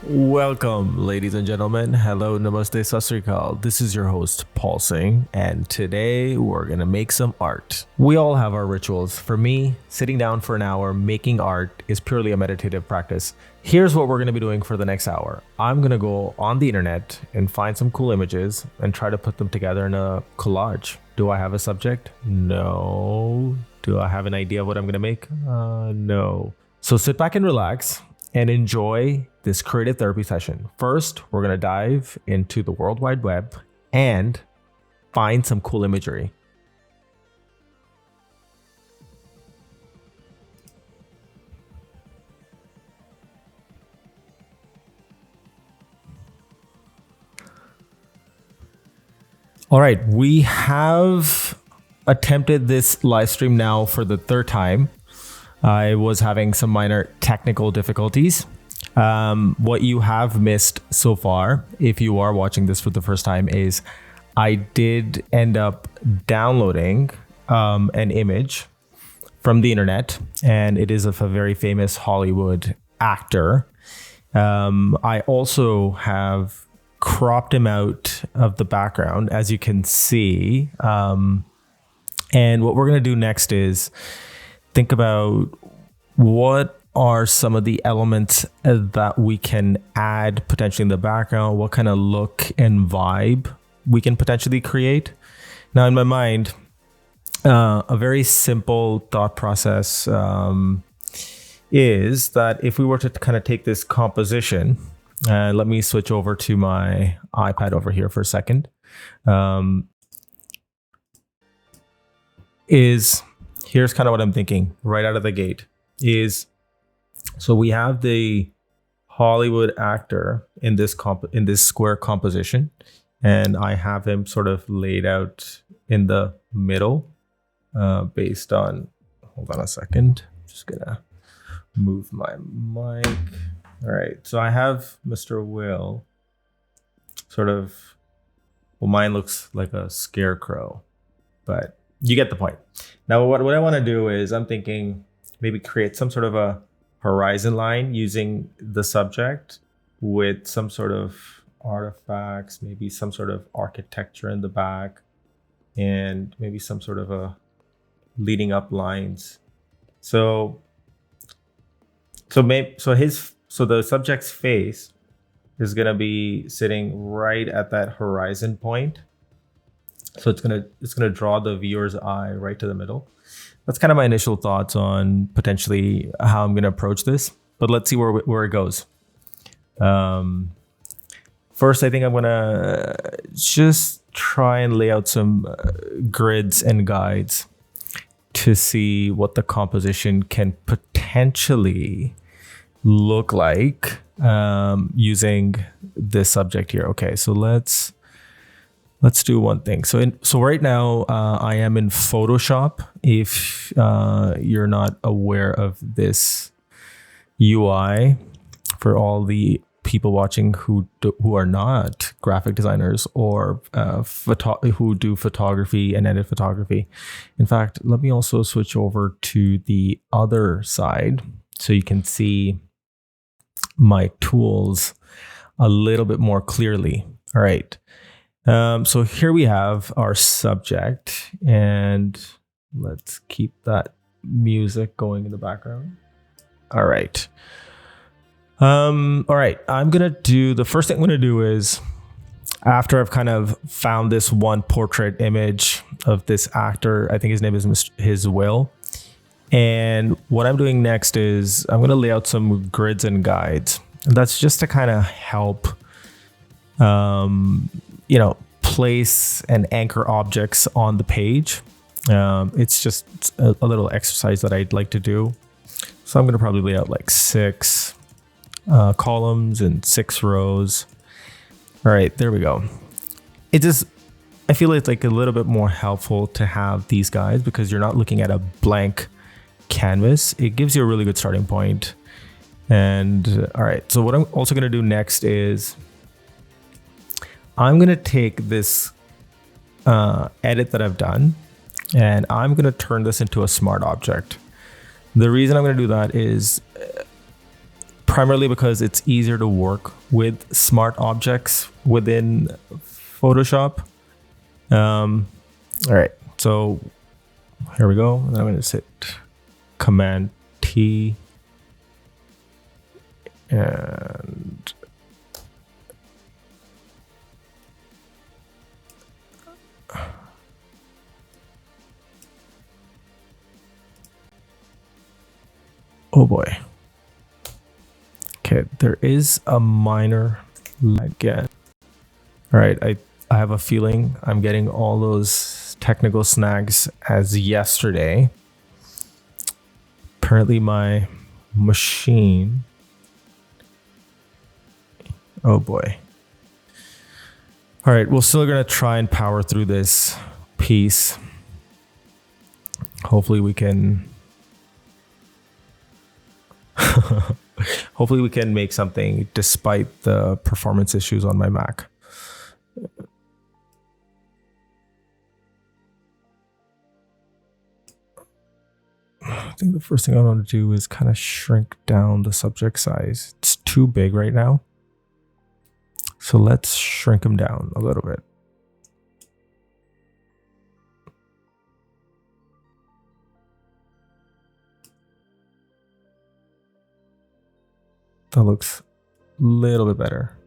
Welcome, ladies and gentlemen. Hello, namaste, sat sri akal. This is your host, Paul Syng, and today we're gonna make some art. We all have our rituals. For me, sitting down for an hour making art is purely a meditative practice. Here's what we're gonna be doing for the next hour. I'm gonna go on the internet and find some cool images and try to put them together in a collage. Do I have a subject? No. Do I have an idea of what I'm gonna make? No. So sit back and relax and enjoy this creative therapy session. First, we're gonna dive into the World Wide Web and find some cool imagery. All right, we have attempted this live stream now for the third time. I was having some minor technical difficulties. What you have missed so far, if you are watching this for the first time, is I did end up downloading an image from the internet, and it is of a very famous Hollywood actor. I also have cropped him out of the background, as you can see. And what we're going to do next is think about what are some of the elements that we can add potentially in the background, what kind of look and vibe we can potentially create. Now, in my mind, a very simple thought process is that if we were to kind of take this composition, let me switch over to my iPad over here for a second, here's kind of what I'm thinking right out of the gate is, so we have the Hollywood actor in this square composition, and I have him sort of laid out in the middle based on, hold on a second, I'm just gonna move my mic. All right, so I have Mr. Will sort of, well, mine looks like a scarecrow, but you get the point. Now, what I want to do is I'm thinking maybe create some sort of a horizon line using the subject with some sort of artifacts, maybe some sort of architecture in the back, and maybe some sort of a leading up lines. So the subject's face is gonna be sitting right at that horizon point. So it's gonna draw the viewer's eye right to the middle. That's kind of my initial thoughts on potentially how I'm gonna approach this, but let's see where it goes. First, I think I'm gonna just try and lay out some grids and guides to see what the composition can potentially look like using this subject here. Okay, so let's do one thing. So right now I am in Photoshop. If you're not aware of this UI, for all the people watching who are not graphic designers or who do photography and edit photography. In fact, let me also switch over to the other side so you can see my tools a little bit more clearly. All right. So here we have our subject, and let's keep that music going in the background. All right. All right. The first thing I'm going to do is, after I've kind of found this one portrait image of this actor, I think his name is Will. And what I'm doing next is I'm going to lay out some grids and guides. And that's just to kind of help, place and anchor objects on the page. It's just a little exercise that I'd like to do. So I'm going to probably lay out like 6 columns and 6 rows. All right, there we go. I feel it's like a little bit more helpful to have these guides because you're not looking at a blank canvas. It gives you a really good starting point. And all right, so what I'm also going to do next is I'm going to take this edit that I've done, and I'm going to turn this into a smart object. The reason I'm going to do that is primarily because it's easier to work with smart objects within Photoshop. All right, so here we go. And I'm going to hit Command T and oh boy. Okay, there is a minor lag again. All right, I have a feeling I'm getting all those technical snags as yesterday. Apparently my machine. Oh boy. All right, we're still gonna try and power through this piece. Hopefully we can hopefully we can make something despite the performance issues on my Mac. I think the first thing I want to do is kind of shrink down the subject size. It's too big right now. So let's shrink them down a little bit. That looks a little bit better.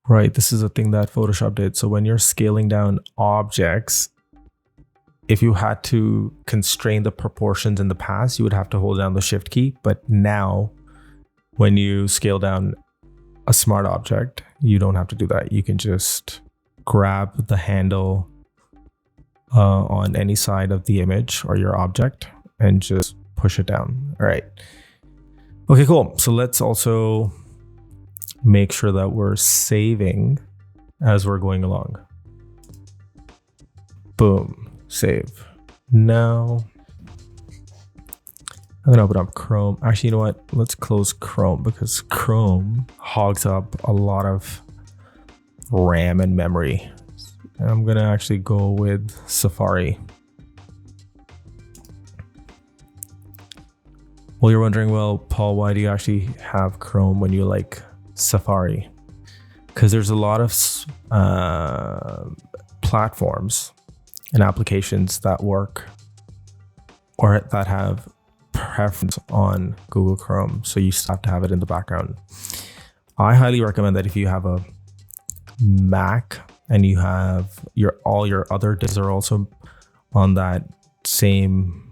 Right, this is a thing that Photoshop did. So when you're scaling down objects, if you had to constrain the proportions in the past, you would have to hold down the Shift key. But now, when you scale down a smart object, you don't have to do that. You can just grab the handle on any side of the image or your object and just push it down. All right. Okay, cool. So let's also make sure that we're saving as we're going along. Boom, save. Now I'm gonna open up Chrome. Actually, you know what? Let's close Chrome because Chrome hogs up a lot of RAM and memory. I'm gonna actually go with Safari. Well, you're wondering, well, Paul, why do you actually have Chrome when you like Safari? Because there's a lot of platforms and applications that work or that have preference on Google Chrome, so you still have to have it in the background. I highly recommend that if you have a Mac and you have all your other devs are also on that same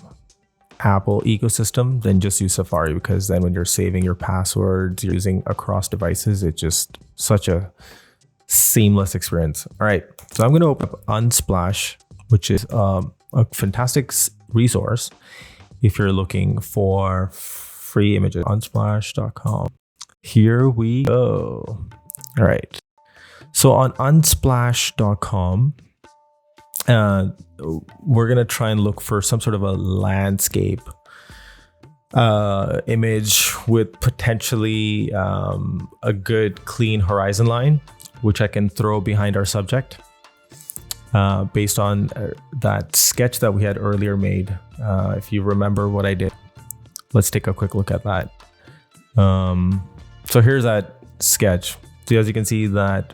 Apple ecosystem, then just use Safari, because then when you're saving your passwords, you're using across devices, it's just such a seamless experience. All right, so I'm going to open up Unsplash, which is a fantastic resource if you're looking for free images. Unsplash.com. Here we go. All right. So on unsplash.com, we're going to try and look for some sort of a landscape image with potentially a good clean horizon line, which I can throw behind our subject based on that sketch that we had earlier made. If you remember what I did, let's take a quick look at that. So here's that sketch. So as you can see, that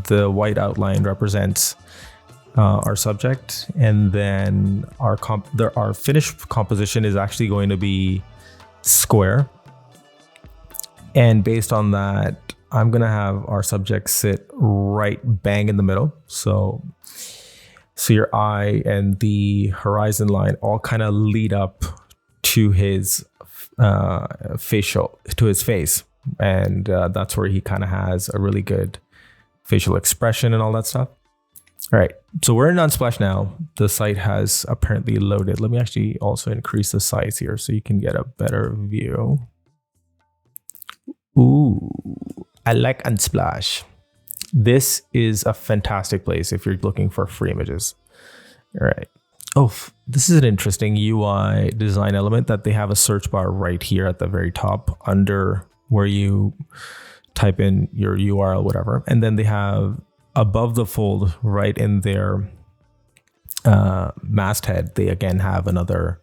the white outline represents our subject, and then our finished composition is actually going to be square. And based on that, I'm gonna have our subject sit right bang in the middle. So your eye and the horizon line all kind of lead up to his face, and that's where he kind of has a really good facial expression and all that stuff. All right, so we're in Unsplash now. The site has apparently loaded. Let me actually also increase the size here so you can get a better view. Ooh, I like Unsplash. This is a fantastic place if you're looking for free images. All right. Oh, this is an interesting UI design element that they have a search bar right here at the very top under where you type in your URL, whatever. And then they have above the fold right in their masthead, they again have another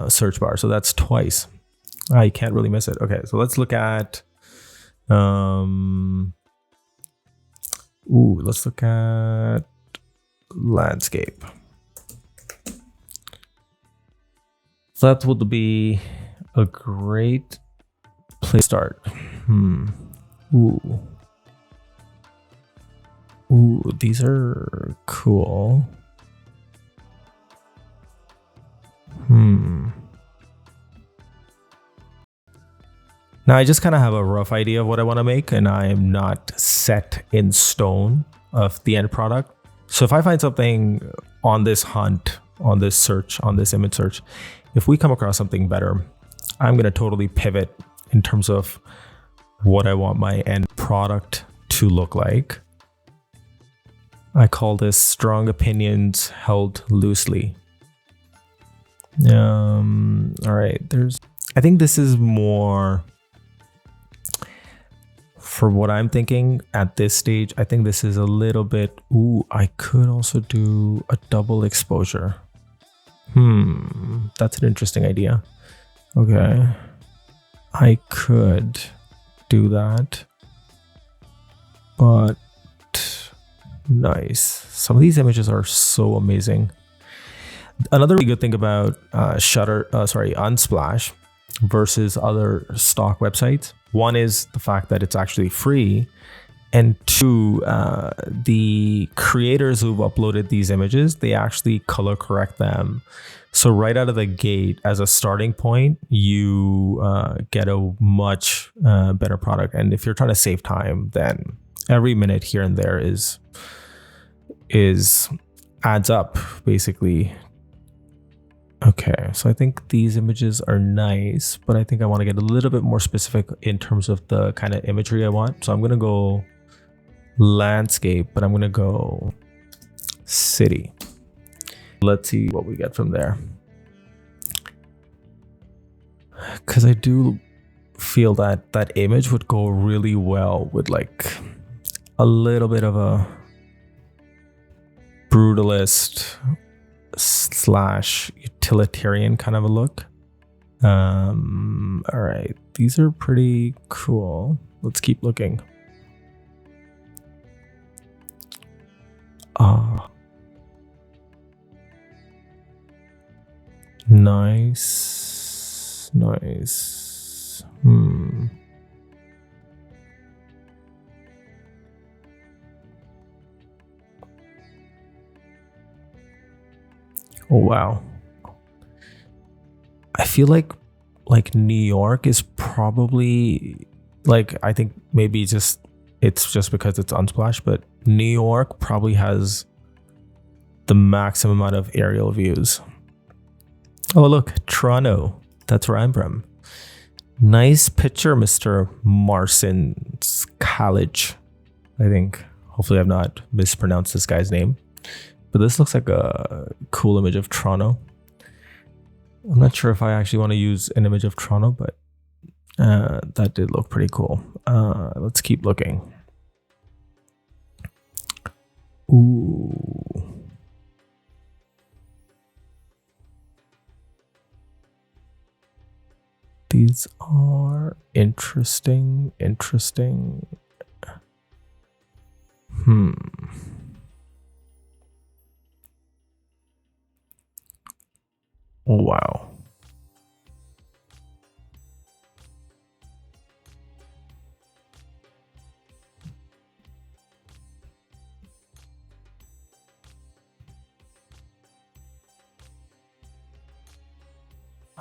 search bar. So that's twice. You can't really miss it. Okay, so let's look at let's look at landscape. So that would be a great place to start. Ooh, these are cool. Now I just kind of have a rough idea of what I want to make, and I am not set in stone of the end product. So if I find something on this hunt, on this search, on this image search, if we come across something better, I'm going to totally pivot in terms of what I want my end product to look like. I call this strong opinions held loosely. All right, I think this is more for what I'm thinking at this stage. I think this is a little bit, I could also do a double exposure. That's an interesting idea. Okay. I could do that, but nice. Some of these images are so amazing. Another really good thing about Unsplash versus other stock websites, one is the fact that it's actually free, and two, the creators who've uploaded these images, they actually color correct them. So right out of the gate, as a starting point, you get a much better product. And if you're trying to save time, then every minute here and there is adds up, basically. Okay, so I think these images are nice, but I think I want to get a little bit more specific in terms of the kind of imagery I want. So I'm going to go landscape, but I'm going to go city. Let's see what we get from there. Because I do feel that that image would go really well with like a little bit of a brutalist / utilitarian kind of a look. All right, these are pretty cool. Let's keep looking. Nice. Oh wow. I feel like New York is probably I think maybe it's just because it's Unsplash, but New York probably has the maximum amount of aerial views. Oh look, Toronto. That's where I'm from. Nice picture, Mr. Marson's College. I think. Hopefully I've not mispronounced this guy's name. But this looks like a cool image of Toronto. I'm not sure if I actually want to use an image of Toronto, but that did look pretty cool. Let's keep looking. Ooh. These are interesting. Oh, wow.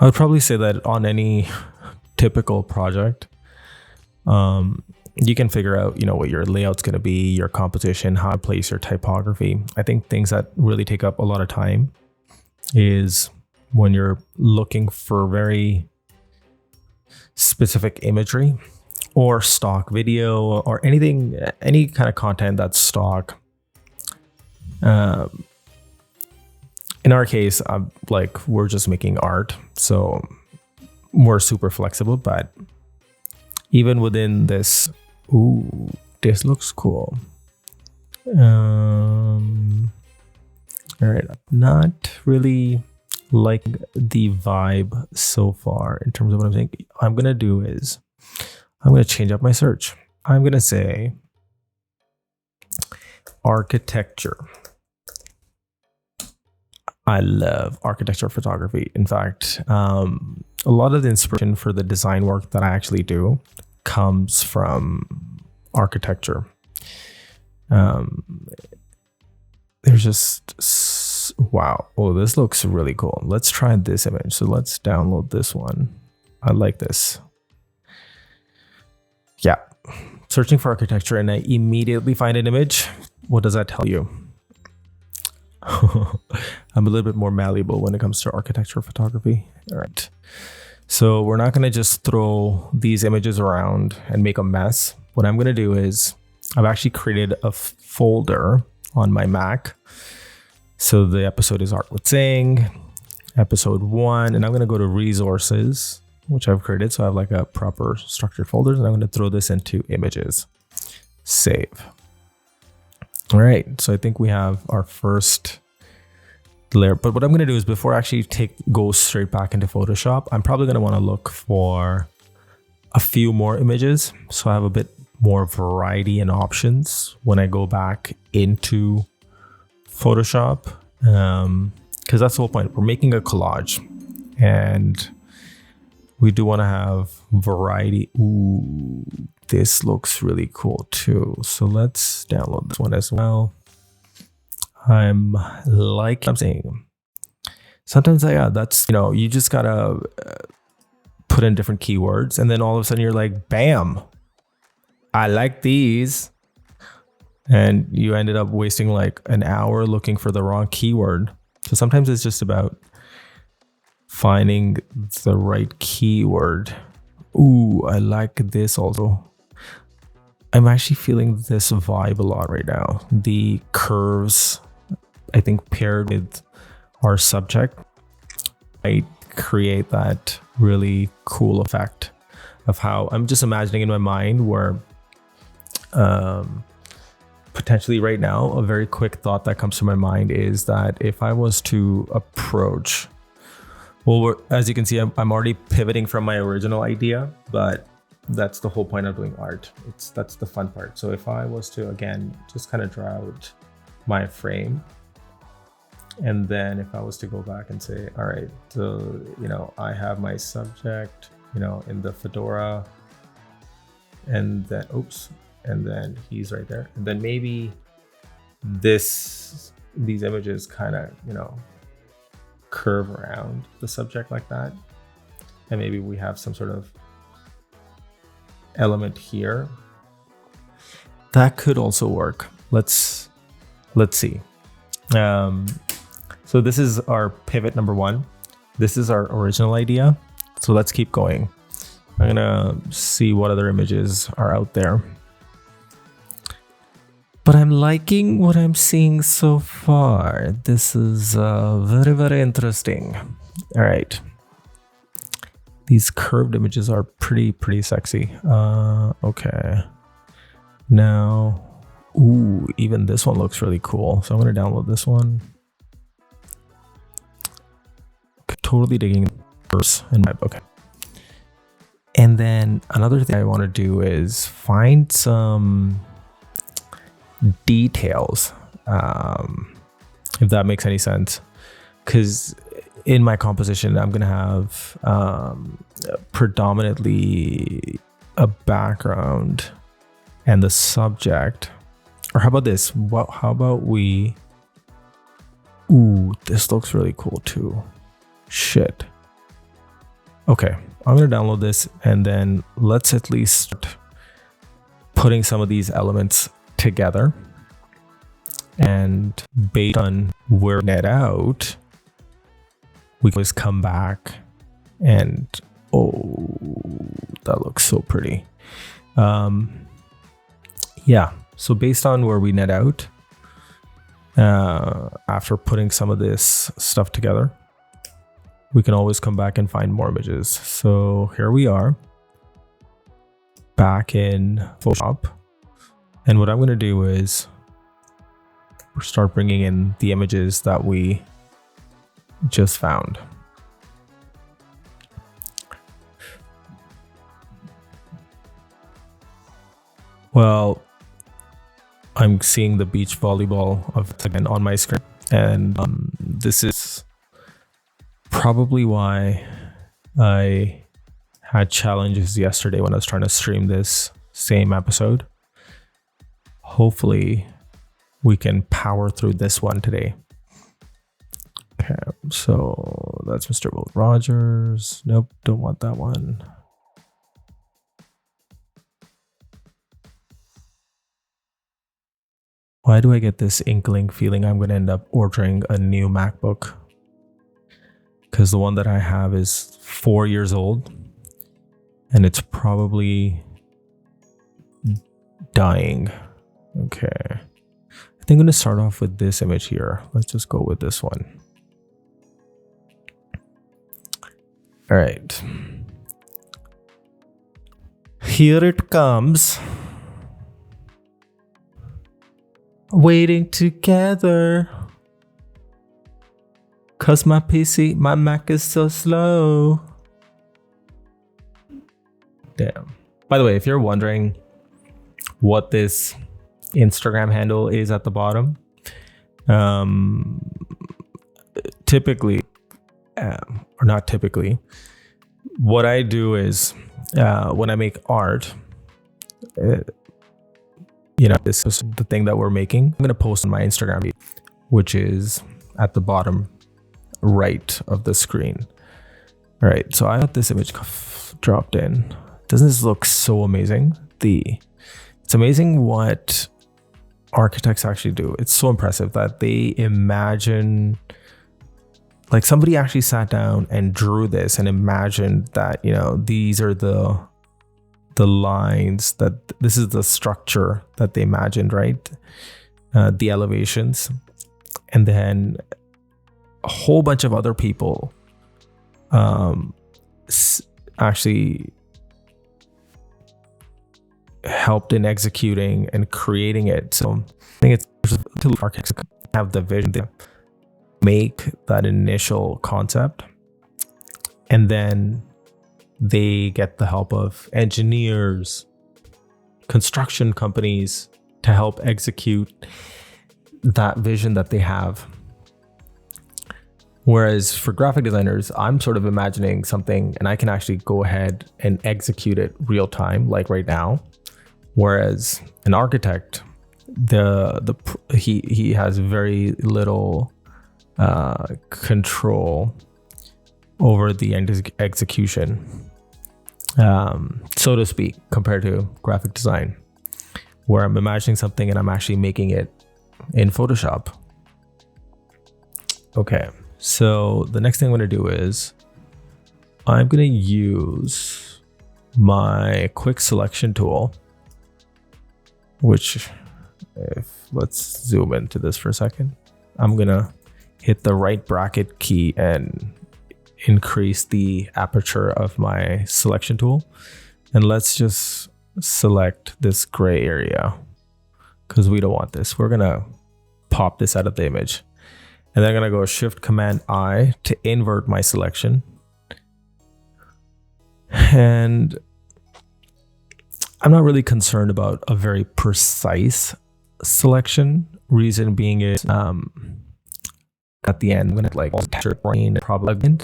I would probably say that on any typical project, you can figure out, what your layout's going to be, your composition, how to place your typography. I think things that really take up a lot of time is when you're looking for very specific imagery, or stock video or anything, any kind of content that's stock. In our case, we're just making art, so we're super flexible. But even within this, ooh, this looks cool. All right, I'm not really like the vibe so far in terms of what I'm saying. I'm gonna do is I'm gonna change up my search. I'm gonna say architecture. I love architecture photography. In fact, a lot of the inspiration for the design work that I actually do comes from architecture. There's just, wow. Oh, this looks really cool. Let's try this image. So let's download this one. I like this. Yeah. Searching for architecture and I immediately find an image. What does that tell you? I'm a little bit more malleable when it comes to architecture photography. All right. So we're not going to just throw these images around and make a mess. What I'm going to do is I've actually created a folder on my Mac. So the episode is Art with Syng, episode 1, and I'm going to go to resources, which I've created. So I have like a proper structured folder, and I'm going to throw this into images. Save. All right, so I think we have our first layer. But what I'm going to do is before I actually go straight back into Photoshop, I'm probably going to want to look for a few more images. So I have a bit more variety and options when I go back into Photoshop. Because that's the whole point. We're making a collage and we do want to have variety. Ooh, this looks really cool too. So let's download this one as well. I'm saying. Sometimes, that's, you just gotta put in different keywords and then all of a sudden you're like, bam, I like these. And you ended up wasting like an hour looking for the wrong keyword. So sometimes it's just about finding the right keyword. Ooh, I like this also. I'm actually feeling this vibe a lot right now. The curves, I think paired with our subject, I create that really cool effect of how I'm just imagining in my mind where potentially right now, a very quick thought that comes to my mind is that if I was to approach, as you can see, I'm already pivoting from my original idea, but that's the whole point of doing art. That's the fun part. So if I was to, again, just kind of draw out my frame, and then if I was to go back and say, all right, so, I have my subject, in the fedora, and then, and then he's right there. And then maybe these images kind of, curve around the subject like that. And maybe we have some sort of element here. That could also work. Let's see. So this is our pivot number 1. This is our original idea. So let's keep going. I'm gonna see what other images are out there. But I'm liking what I'm seeing so far. This is very, very interesting. All right. These curved images are pretty sexy. Okay. Now, ooh, even this one looks really cool. So I'm going to download this one. Totally digging curves and vibe. Okay. And then another thing I want to do is find some details, if that makes any sense, because in my composition I'm gonna have predominantly a background and the subject. Or how about this? How about we, ooh, this looks really cool too. Shit. Okay, I'm gonna download this and then let's at least start putting some of these elements together, and based on where net out, we can always come back and, oh, that looks so pretty. Yeah, so based on where we net out, after putting some of this stuff together, we can always come back and find more images. So here we are back in Photoshop. And what I'm going to do is start bringing in the images that we just found. Well, I'm seeing the beach volleyball again on my screen, and this is probably why I had challenges yesterday when I was trying to stream this same episode. Hopefully we can power through this one today. Okay, so that's Mr. Will Rogers. Nope, don't want that one. Why do I get this inkling feeling I'm going to end up ordering a new MacBook? Because the one that I have is 4 years old and it's probably dying. Okay. I think I'm going to start off with this image here. Let's just go with this one. All right. Here it comes. Waiting together. Cause my Mac is so slow. Damn. By the way, if you're wondering what this Instagram handle is at the bottom, typically, or not typically, what I do is when I make art, this is the thing that we're making. I'm going to post on my Instagram feed, which is at the bottom right of the screen. All right, so I got this image dropped in. Doesn't this look so amazing? It's amazing what architects actually do. It's so impressive that they imagine, like somebody actually sat down and drew this and imagined that, these are the lines, that this is the structure that they imagined, right? The elevations. And then a whole bunch of other people actually helped in executing and creating it. So I think it's to architects have the vision, they make that initial concept, and then they get the help of engineers, construction companies to help execute that vision that they have. Whereas for graphic designers, I'm sort of imagining something and I can actually go ahead and execute it real time, like right now. Whereas an architect, he has very little control over the execution, so to speak, compared to graphic design, where I'm imagining something and I'm actually making it in Photoshop. Okay, so the next thing I'm going to do is I'm going to use my quick selection tool, which, let's zoom into this for a second. I'm going to hit the right bracket key and increase the aperture of my selection tool. And let's just select this gray area because we don't want this. We're going to pop this out of the image. And then I'm going to go Shift Command I to invert my selection. And I'm not really concerned about a very precise selection. Reason being is at the end, I'm gonna capture brain probably again.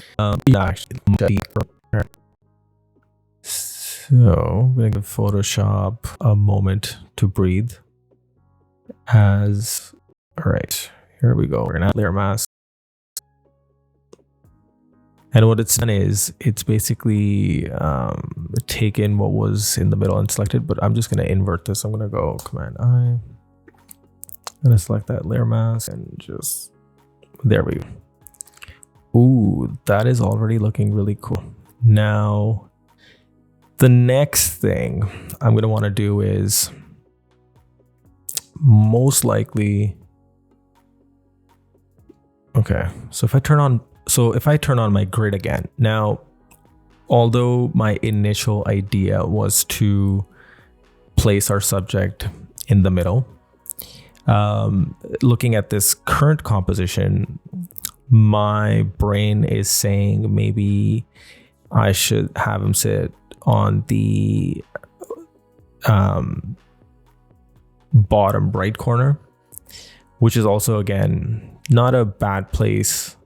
So I'm gonna give Photoshop a moment to breathe. All right, here we go. We're gonna layer mask. And what it's done is it's basically taken what was in the middle and selected, but I'm just gonna invert this. I'm gonna go Command I. I'm gonna select that layer mask and just, there we go. Ooh, that is already looking really cool. Now, The next thing I'm going to want to do is most likely, okay, so if I turn on my grid again, now, although my initial idea was to place our subject in the middle, looking at this current composition, my brain is saying maybe I should have him sit on the bottom right corner, which is also, again, not a bad place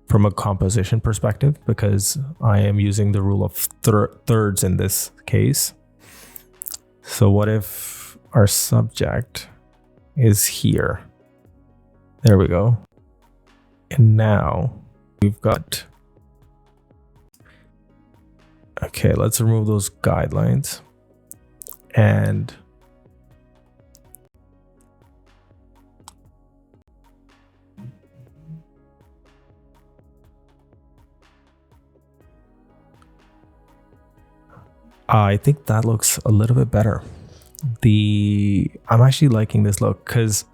from a composition perspective, because I am using the rule of thirds in this case. So what if our subject is here? There we go. And now we've got, okay, let's remove those guidelines. And I think that looks a little bit better. I'm actually liking this look, because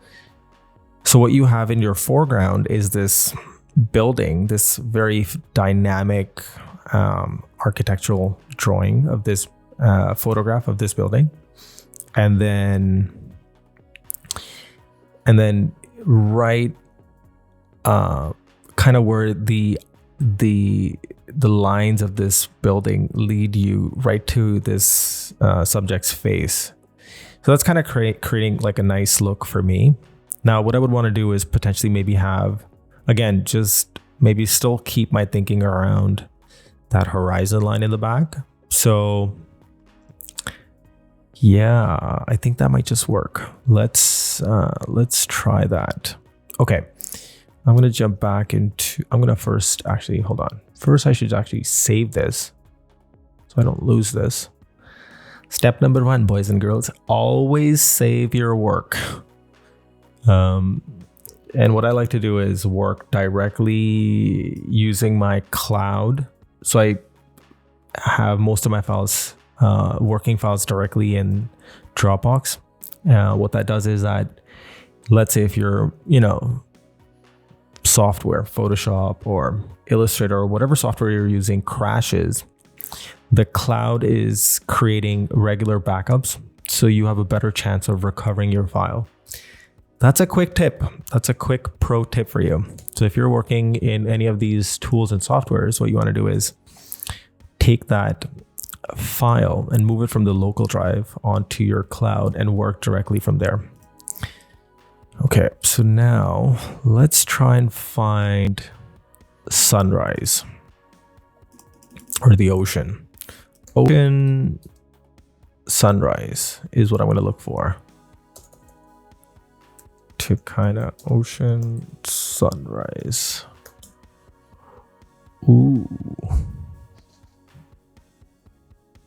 so what you have in your foreground is this building, this very dynamic architectural drawing of this photograph of this building, and then right kind of where the lines of this building lead you right to this subject's face. So that's kind of creating like a nice look for me. Now, what I would want to do is potentially maybe have, again, just maybe still keep my thinking around that horizon line in the back. So yeah, I think that might just work. Let's try that. Okay, I'm going to jump back into, I'm going to first actually, hold on. First, I should actually save this so I don't lose this. Step number 1, boys and girls, always save your work. And what I like to do is work directly using my cloud. So I have most of my files, working files directly in Dropbox. What that does is that, let's say if you're, software, Photoshop or Illustrator or whatever software you're using crashes, the cloud is creating regular backups, so you have a better chance of recovering your file. That's a quick tip. That's a quick pro tip for you. So if you're working in any of these tools and softwares, what you want to do is take that file and move it from the local drive onto your cloud and work directly from there. Okay, so now let's try and find sunrise or the ocean. Ocean sunrise is what I'm going to look for. To kind of ocean sunrise. Ooh.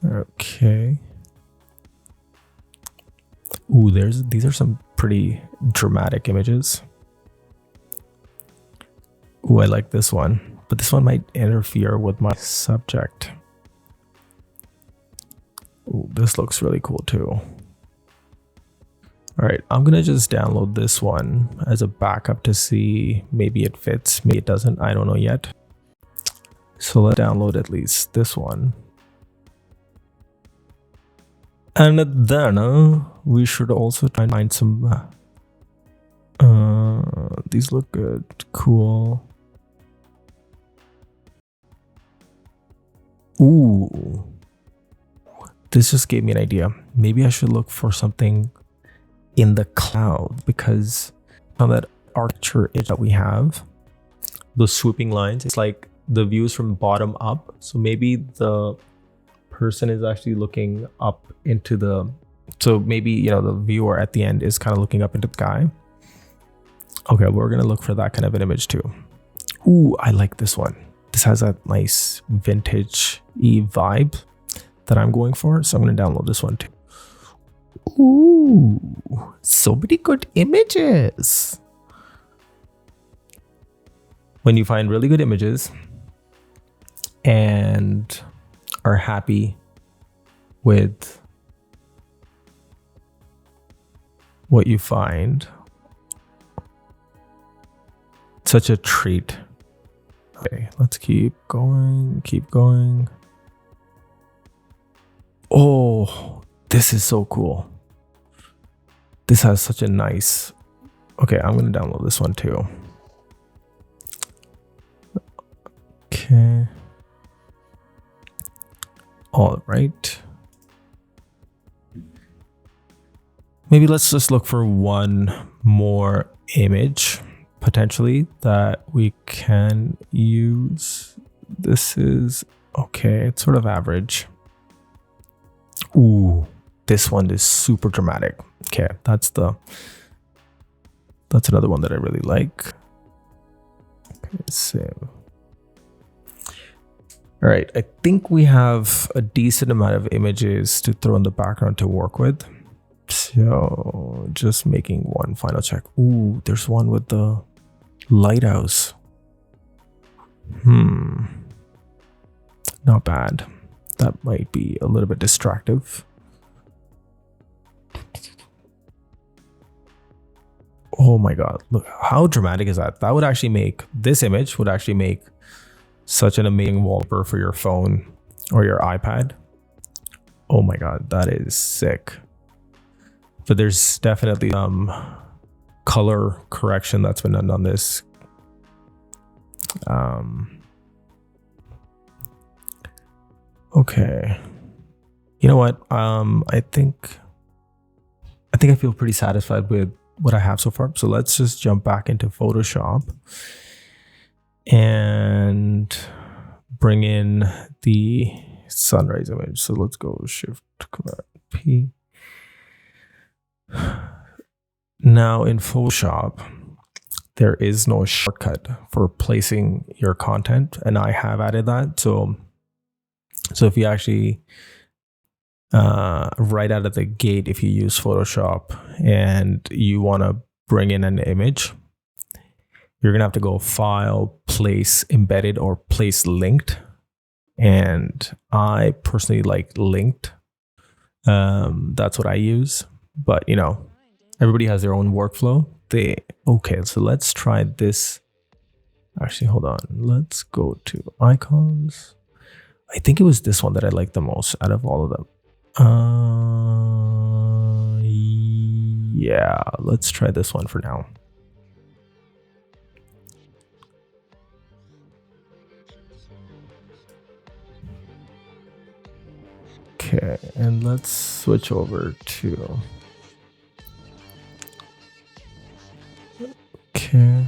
Okay. Ooh, these are some pretty dramatic images. Ooh, I like this one, but this one might interfere with my subject. Ooh, this looks really cool too. All right, I'm gonna just download this one as a backup to see maybe it fits, maybe it doesn't, I don't know yet. So let's download at least this one. And then we should also try and find some, these look good, cool. Ooh, this just gave me an idea. Maybe I should look for something in the cloud, because on that architecture that we have, those swooping lines, it's like the views from bottom up. So maybe the person is actually looking up into the, so maybe the viewer at the end is kind of looking up into the sky. Okay, we're gonna look for that kind of an image too. Ooh, I like this one. This has that nice vintage-y vibe that I'm going for, so I'm gonna download this one too. Ooh, so many good images. When you find really good images and are happy with what you find. Such a treat. Okay, let's keep going. Oh, this is so cool. This has such a nice... Okay, I'm going to download this one too. Okay. All right. Maybe let's just look for one more image potentially that we can use. This is okay. It's sort of average. Ooh, this one is super dramatic. Okay, that's another one that I really like. Okay, so all right, I think we have a decent amount of images to throw in the background to work with. So just making one final check. Ooh, there's one with the lighthouse. Not bad. That might be a little bit distractive. Oh my god, look how dramatic is that? That would actually make, this image would actually make such an amazing wallpaper for your phone or your iPad. Oh my god, that is sick. But there's definitely color correction that's been done on this. Okay, you know what? I think I feel pretty satisfied with what I have so far. So let's just jump back into Photoshop and bring in the sunrise image. So let's go Shift Command P. Now in Photoshop, there is no shortcut for placing your content, and I have added that. So if you actually right out of the gate, if you use Photoshop and you want to bring in an image, you're gonna have to go File, Place Embedded, or Place Linked. And I personally like linked. That's what I use. But you know, everybody has their own workflow. Okay, so let's try this. Actually, hold on. Let's go to icons. I think it was this one that I liked the most out of all of them. Yeah, let's try this one for now. Okay, and let's switch over to... Okay.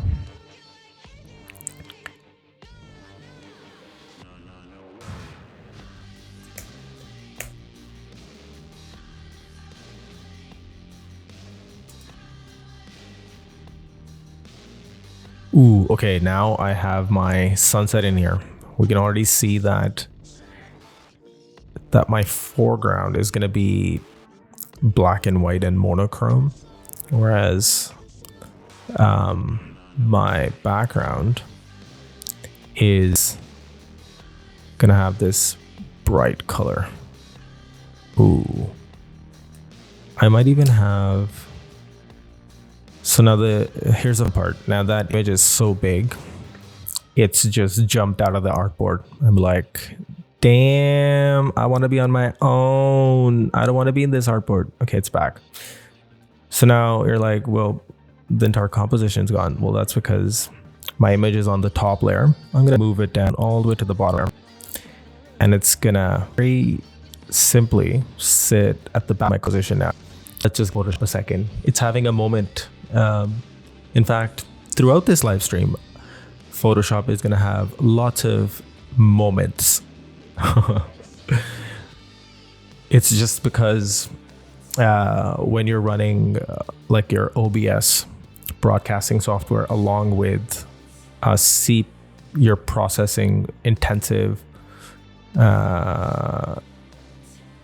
Ooh, okay, now I have my sunset in here. We can already see that my foreground is going to be black and white and monochrome, whereas my background is going to have this bright color. Ooh. I might even have... So now here's the part. Now that image is so big, it's just jumped out of the artboard. I'm like, damn, I want to be on my own. I don't want to be in this artboard. Okay, it's back. So now you're like, well, the entire composition's gone. Well, that's because my image is on the top layer. I'm gonna move it down all the way to the bottom, and it's gonna very simply sit at the back of my composition now. Let's just go to a second. It's having a moment. In fact, throughout this live stream, Photoshop is going to have lots of moments. It's just because when you're running like your OBS broadcasting software along with your processing intensive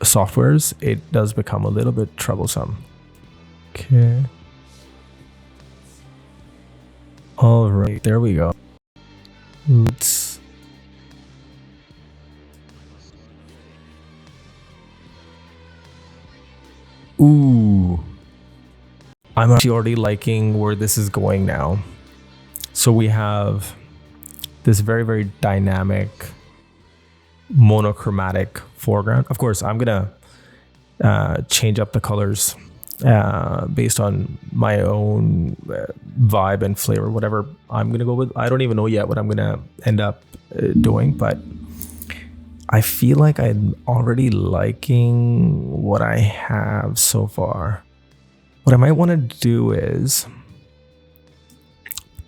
softwares, it does become a little bit troublesome. Okay. All right, there we go. Let's... I'm actually already liking where this is going now. So we have this very, very dynamic monochromatic foreground. Of course, I'm gonna change up the colors based on my own vibe and flavor, whatever I'm gonna go with. I don't even know yet what I'm gonna end up doing, but I feel like I'm already liking what I have so far. What I might want to do is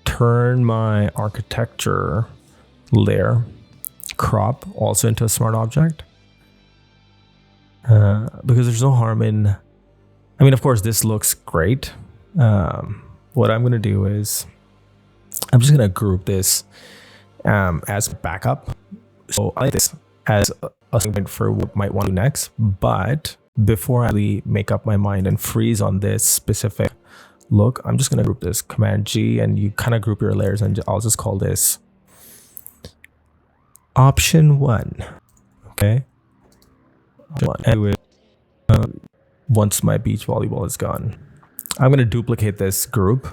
turn my architecture layer crop also into a smart object, because there's no harm in, I mean, of course this looks great. What I'm going to do is I'm just going to group this as backup. So I like this as a thing for what I might want to do next, but before I really make up my mind and freeze on this specific look, I'm just going to group this Command G, and you kind of group your layers, and I'll just call this option 1. Okay. Anyway, once my beach volleyball is gone, I'm going to duplicate this group,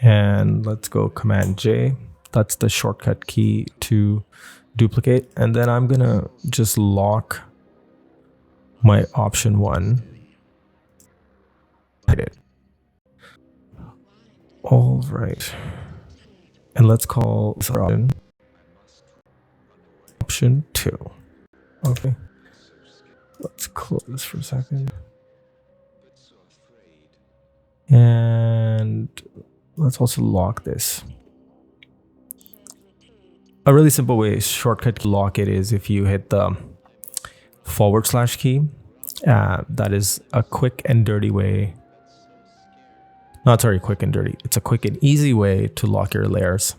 and let's go Command J. That's the shortcut key to duplicate. And then I'm going to just lock my option 1. All right. And let's call this option 2. Okay. Let's close this for a second. And let's also lock this. A really simple way, shortcut to lock it, is if you hit the / key. That is a quick and dirty way. Not sorry, quick and dirty. It's a quick and easy way to lock your layers.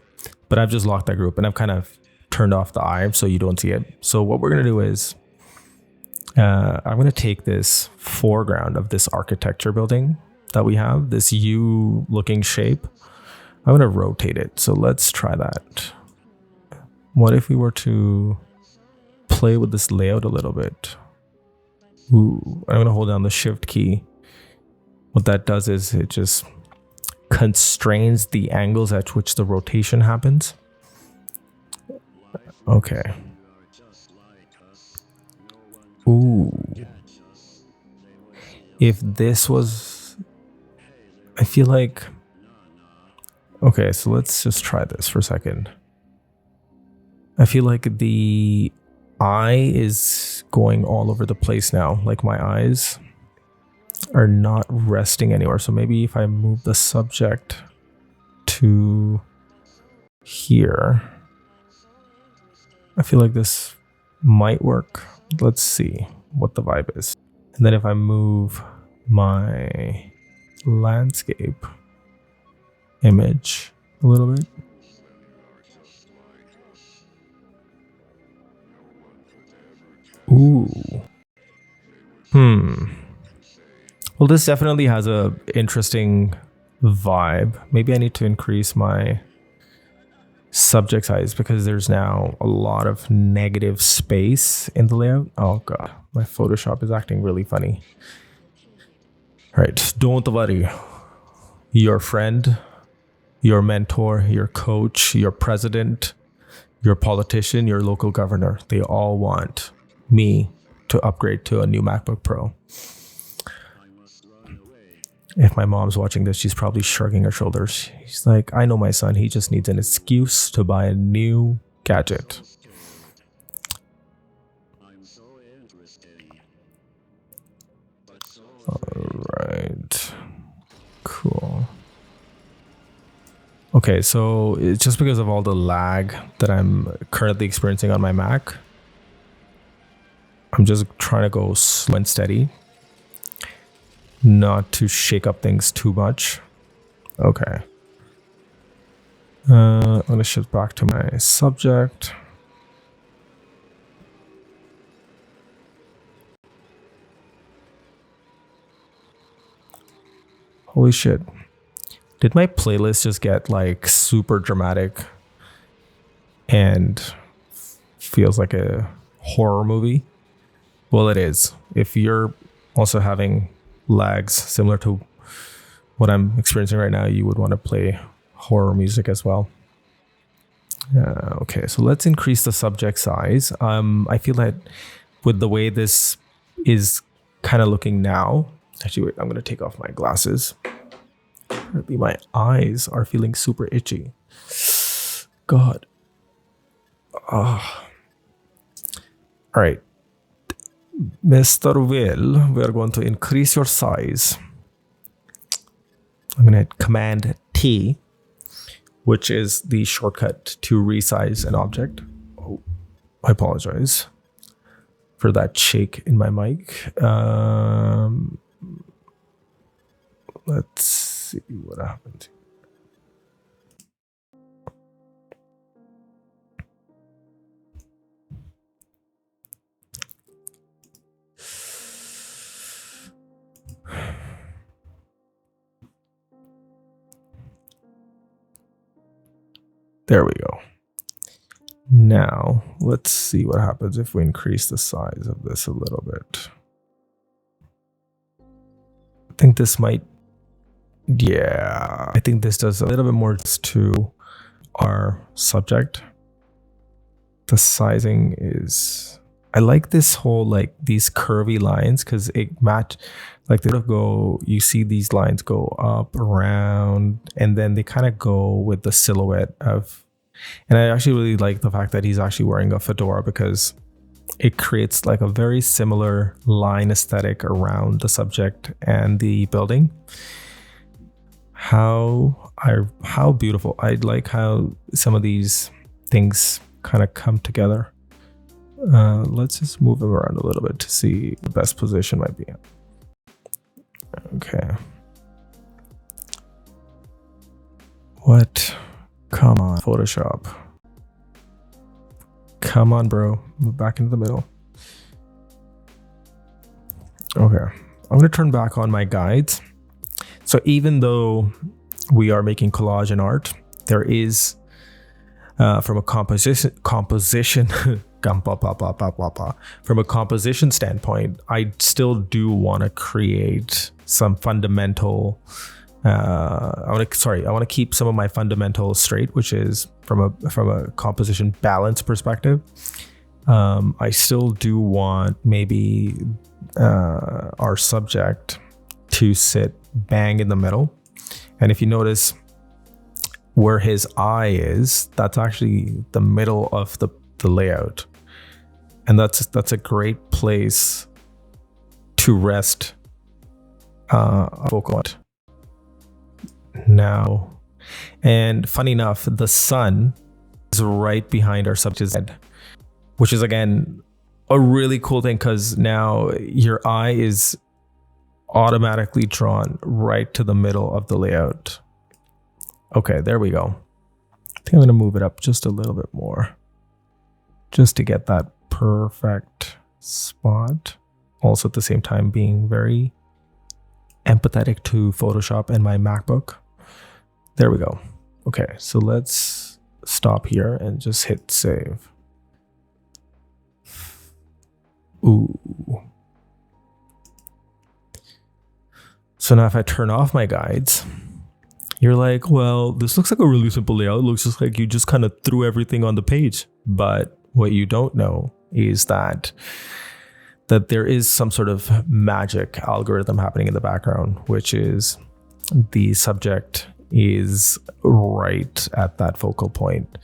But I've just locked that group, and I've kind of turned off the eye so you don't see it. So what we're going to do is I'm going to take this foreground of this architecture building that we have, this U looking shape. I'm going to rotate it. So let's try that. What if we were to play with this layout a little bit? Ooh, I'm going to hold down the Shift key. What that does is it just constrains the angles at which the rotation happens. Okay. Ooh. If this was, I feel like, okay, so let's just try this for a second. I feel like the eye is going all over the place now. Like my eyes are not resting anywhere. So maybe if I move the subject to here, I feel like this might work. Let's see what the vibe is. And then if I move my landscape image a little bit. Ooh. Well, this definitely has a interesting vibe. Maybe I need to increase my subject size because there's now a lot of negative space in the layout. Oh god, my Photoshop is acting really funny. All right, don't worry. Your friend, your mentor, your coach, your president, your politician, your local governor, they all want me to upgrade to a new MacBook Pro. If my mom's watching this, she's probably shrugging her shoulders. She's like, I know my son, he just needs an excuse to buy a new gadget. All right, cool. Okay, so it's just because of all the lag that I'm currently experiencing on my Mac. I'm just trying to go slow and steady, not to shake up things too much. Okay. I'm gonna shift back to my subject. Holy shit. Did my playlist just get like super dramatic and feels like a horror movie? Well, it is. If you're also having lags similar to what I'm experiencing right now, you would want to play horror music as well. Okay, so let's increase the subject size. I feel that with the way this is kind of looking now, actually, wait, I'm going to take off my glasses. Apparently my eyes are feeling super itchy. God. All right. Mr. Will, we are going to increase your size. I'm going to hit Command T, which is the shortcut to resize an object. Oh, I apologize for that shake in my mic. Let's see what happened. There we go. Now, let's see what happens if we increase the size of this a little bit. I think this might, yeah, I think this does a little bit more to our subject. The sizing is, I like this whole, like these curvy lines, because it match, like they go, you see these lines go up, around, and then they kind of go with the silhouette of, and I actually really like the fact that he's actually wearing a fedora, because it creates like a very similar line aesthetic around the subject and the building. How beautiful. I like how some of these things kind of come together. Let's just move him around a little bit to see the best position might be. Okay. What? Come on, Photoshop. Come on, bro. Move back into the middle. Okay. I'm going to turn back on my guides. So even though we are making collage and art, there is, from a composition from a composition standpoint, I still do want to create some fundamental, I want to keep some of my fundamentals straight, which is from a composition balance perspective. I still do want maybe our subject to sit bang in the middle. And if you notice where his eye is, that's actually the middle of the layout. And that's a great place to rest a focal point. Now, and funny enough, the sun is right behind our subject's head, which is again a really cool thing, because now your eye is automatically drawn right to the middle of the layout. Okay, there we go. I think I'm going to move it up just a little bit more, just to get that perfect spot. Also at the same time being very empathetic to Photoshop and my MacBook. There we go. Okay, so let's stop here and just hit save. Ooh. So now if I turn off my guides, you're like, well, this looks like a really simple layout. It looks just like you just kind of threw everything on the page. But what you don't know is that there is some sort of magic algorithm happening in the background, which is the subject is right at that focal point,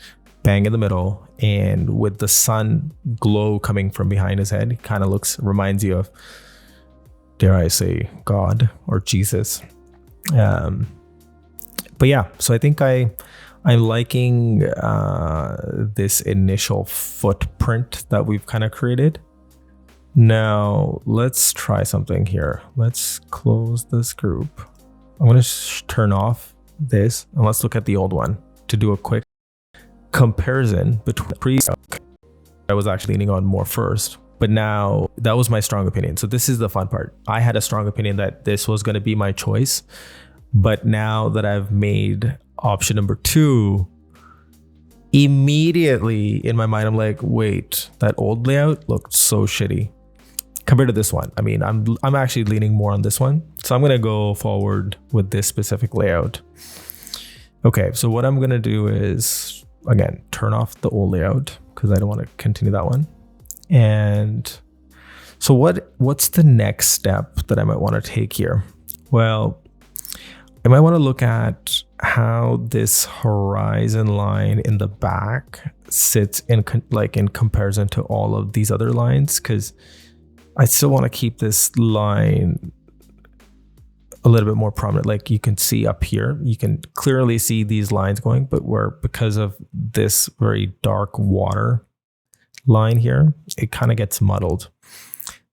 bang in the middle, and with the sun glow coming from behind his head, it kind of reminds you of, dare I say, God or Jesus. But yeah, so I think I'm liking this initial footprint that we've kind of created. Now let's try something here. Let's close this group. I'm going to turn off this, and let's look at the old one to do a quick comparison between the previous. I was actually leaning on more first, but now that was my strong opinion. So this is the fun part. I had a strong opinion that this was going to be my choice, but now that I've made option number 2, immediately in my mind, I'm like, wait, that old layout looked so shitty. compared to this one. I mean, I'm actually leaning more on this one. So I'm going to go forward with this specific layout. Okay, so what I'm going to do is, again, turn off the old layout because I don't want to continue that one. And so what's the next step that I might want to take here? Well, I might want to look at how this horizon line in the back sits in comparison to all of these other lines, because I still want to keep this line a little bit more prominent. Like you can see up here, you can clearly see these lines going, but because of this very dark water line here, it kind of gets muddled.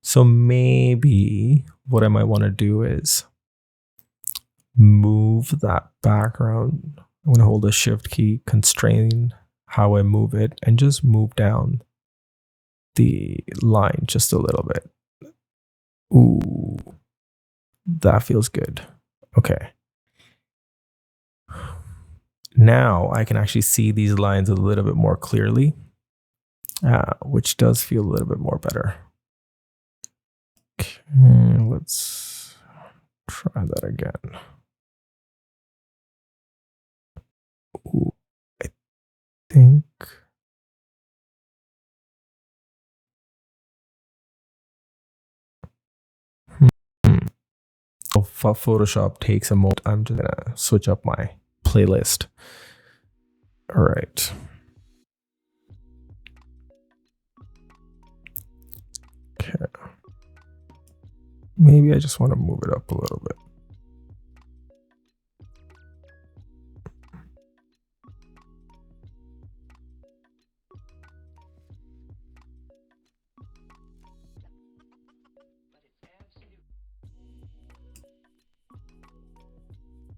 So maybe what I might want to do is move that background. I'm going to hold the shift key, constrain how I move it, and just move down the line just a little bit. Ooh, that feels good. Okay. Now I can actually see these lines a little bit more clearly, which does feel a little bit more better. Okay, let's try that again. Ooh, I think Photoshop takes a moment. I'm just gonna switch up my playlist. All right. Okay. Maybe I just want to move it up a little bit.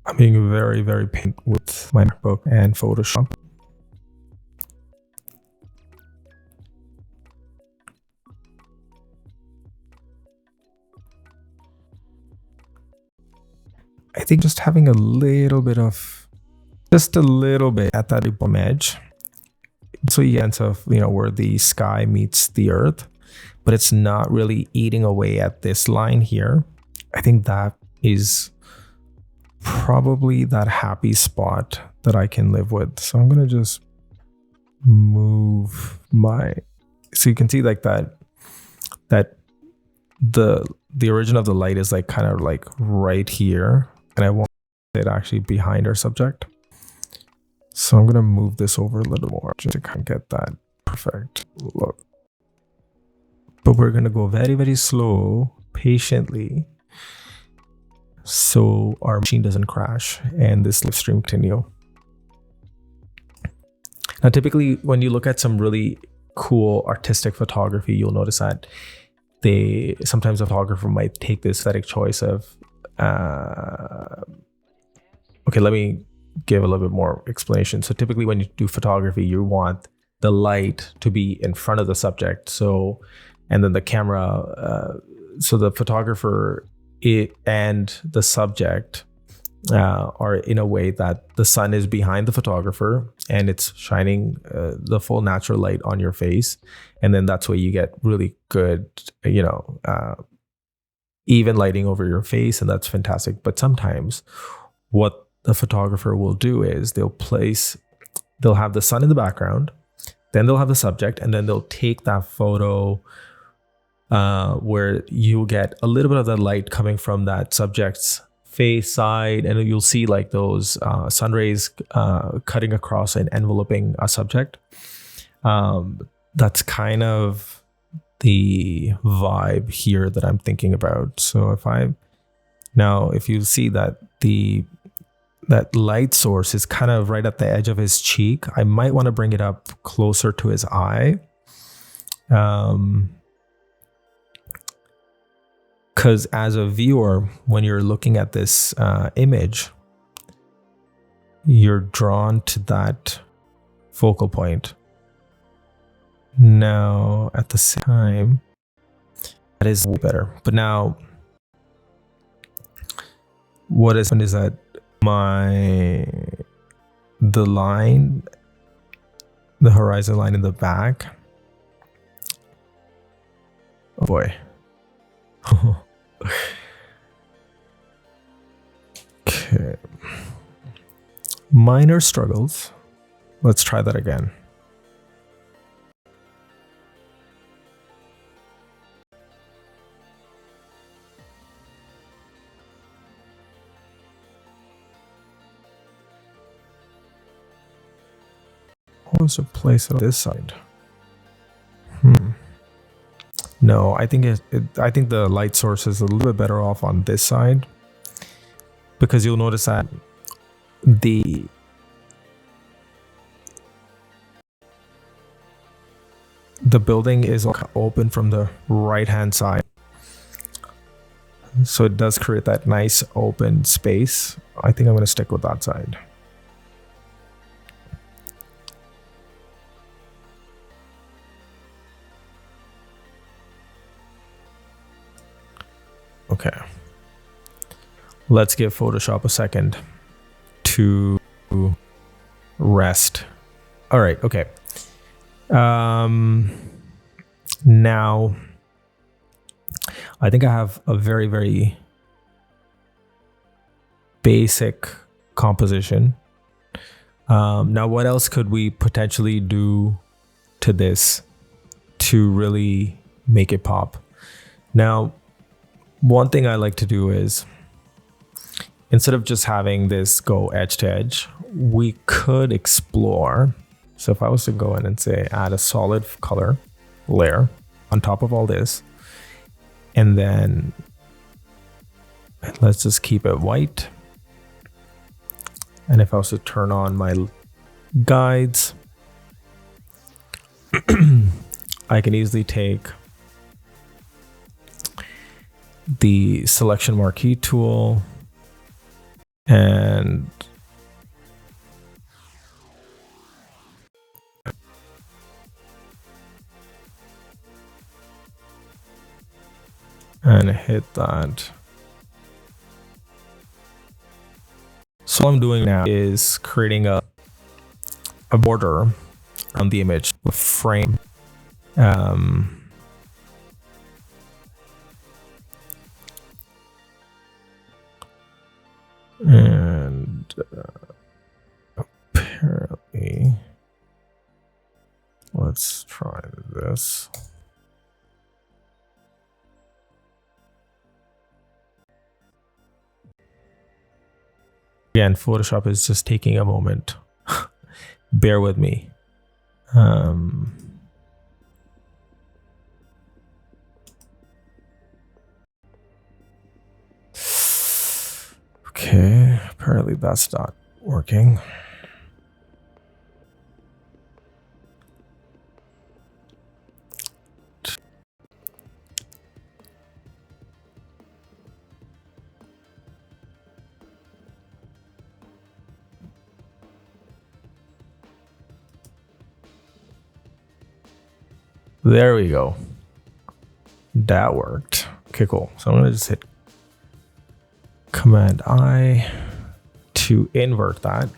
I'm being very, very patient with my MacBook and Photoshop. I think just having a little bit at that bottom edge, so you get of where the sky meets the earth, but it's not really eating away at this line here. I think that is probably that happy spot that I can live with. So I'm gonna just move so you can see like that the origin of the light is like kind of like right here, and I want it actually behind our subject. So I'm gonna move this over a little more just to kind of get that perfect look. But we're gonna go very, very slow, patiently, so our machine doesn't crash and this live stream continue. Now, typically when you look at some really cool artistic photography, you'll notice that sometimes a photographer might take the aesthetic choice of, okay, let me give a little bit more explanation. So typically when you do photography, you want the light to be in front of the subject. So, and then the camera, so the photographer and the subject are in a way that the sun is behind the photographer and it's shining the full natural light on your face. And then that's where you get really good, even lighting over your face. And that's fantastic. But sometimes what the photographer will do is they'll have the sun in the background, then they'll have the subject, and then they'll take that photo where you get a little bit of the light coming from that subject's face side, and you'll see like those sun rays cutting across and enveloping a subject. That's kind of the vibe here that I'm thinking about. So if you see that that light source is kind of right at the edge of his cheek, I might want to bring it up closer to his eye. Because as a viewer, when you're looking at this image, you're drawn to that focal point. Now, at the same time, that is way better. But now, what has happened is that the horizon line in the back, oh boy. Okay. Minor struggles. Let's try that again. What was the place on this side? No, I think I think the light source is a little bit better off on this side, because you'll notice that the building is open from the right hand side, so it does create that nice open space. I think I'm going to stick with that side. Okay, let's give Photoshop a second to rest. All right, okay. Now I think I have a very, very basic composition. Now, what else could we potentially do to this to really make it pop? Now, one thing I like to do is, instead of just having this go edge to edge, we could explore. So if I was to go in and say add a solid color layer on top of all this, and then let's just keep it white. And if I was to turn on my guides, I can easily take the selection marquee tool and hit that. So what I'm doing now is creating a border around the image, a frame. And apparently, let's try this. Again, Photoshop is just taking a moment. Bear with me. Okay, apparently that's not working. There we go. That worked. Okay, cool. So I'm gonna just hit Command I to invert that.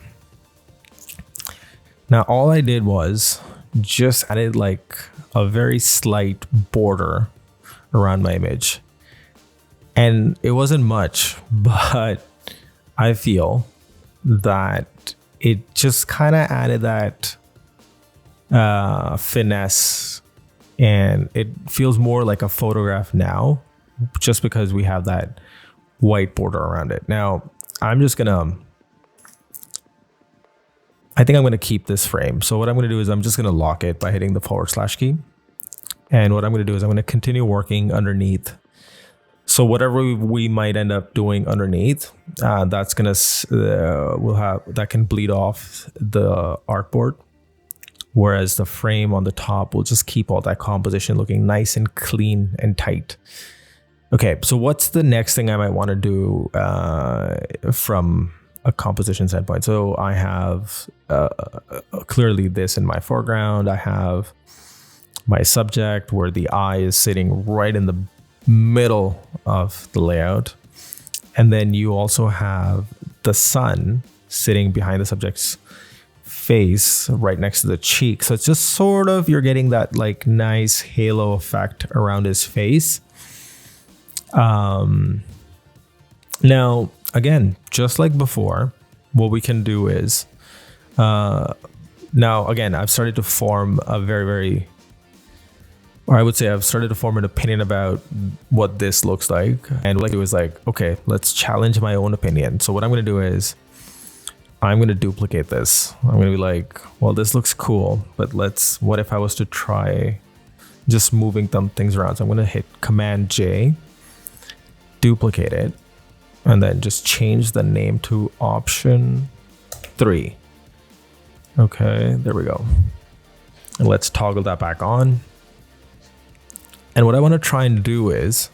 Now all I did was just added like a very slight border around my image, and it wasn't much, but I feel that it just kind of added that finesse, and it feels more like a photograph now, just because we have that white border around it. Now I'm just gonna, I think I'm gonna keep this frame. So what I'm gonna do is I'm just gonna lock it by hitting the / key. And what I'm gonna do is I'm gonna continue working underneath. So whatever we might end up doing underneath, that's gonna, we'll have, that can bleed off the artboard. Whereas the frame on the top will just keep all that composition looking nice and clean and tight. Okay, so what's the next thing I might want to do from a composition standpoint? So I have clearly this in my foreground. I have my subject where the eye is sitting right in the middle of the layout. And then you also have the sun sitting behind the subject's face right next to the cheek. So it's just sort of, you're getting that like nice halo effect around his face. Now, again, just like before, what we can do is, now again, I've started to form a or I would say I've started to form an opinion about what this looks like. And what I do is like, okay, let's challenge my own opinion. So what I'm going to do is I'm going to duplicate this. I'm going to be like, well, this looks cool, but what if I was to try just moving some things around? So I'm going to hit Command J, duplicate it, and then just change the name to option 3. Okay, there we go. And let's toggle that back on. And what I want to try and do is,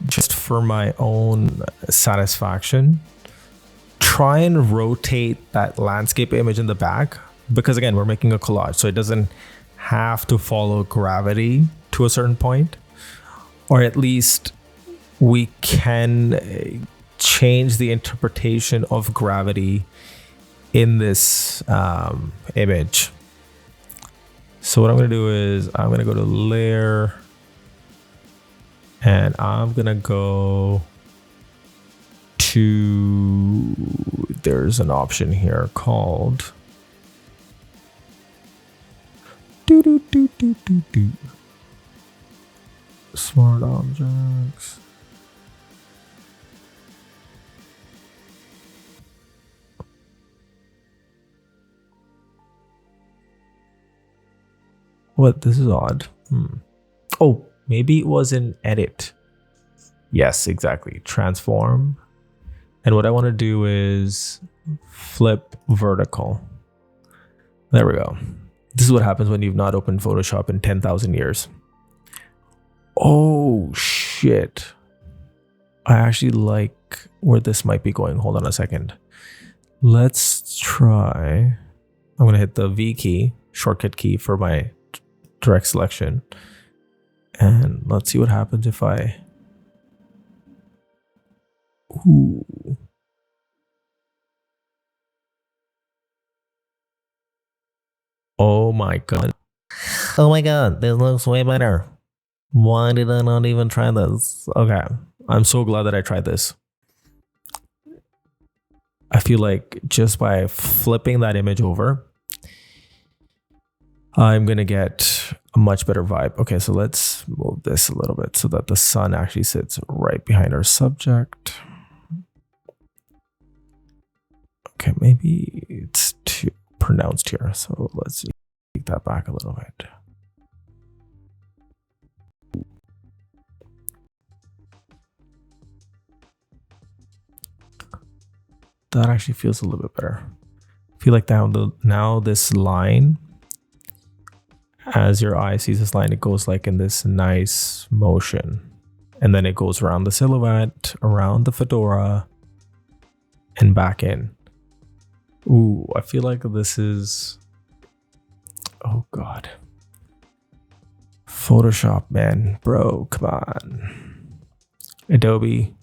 just for my own satisfaction, try and rotate that landscape image in the back, because again, we're making a collage, so it doesn't have to follow gravity to a certain point, or at least we can change the interpretation of gravity in this image. So what I'm going to do is I'm going to go to layer, and I'm going to go to, there's an option here called smart objects. What? This is odd. Oh, maybe it was in edit. Yes, exactly. Transform. And what I want to do is flip vertical. There we go. This is what happens when you've not opened Photoshop in 10,000 years. Oh, shit. I actually like where this might be going. Hold on a second. Let's try. I'm going to hit the V key, shortcut key for my direct selection. And let's see what happens if I... Ooh. Oh my god. Oh my god, this looks way better. Why did I not even try this? Okay, I'm so glad that I tried this. I feel like just by flipping that image over, I'm gonna get a much better vibe. Okay, so let's move this a little bit so that the sun actually sits right behind our subject. Okay, maybe it's too pronounced here, so let's take that back a little bit. That actually feels a little bit better. I feel like now this line, as your eye sees this line, it goes like in this nice motion, and then it goes around the silhouette, around the fedora, and back in. Ooh, I feel like this is, oh god, Photoshop, man, bro, come on. Adobe,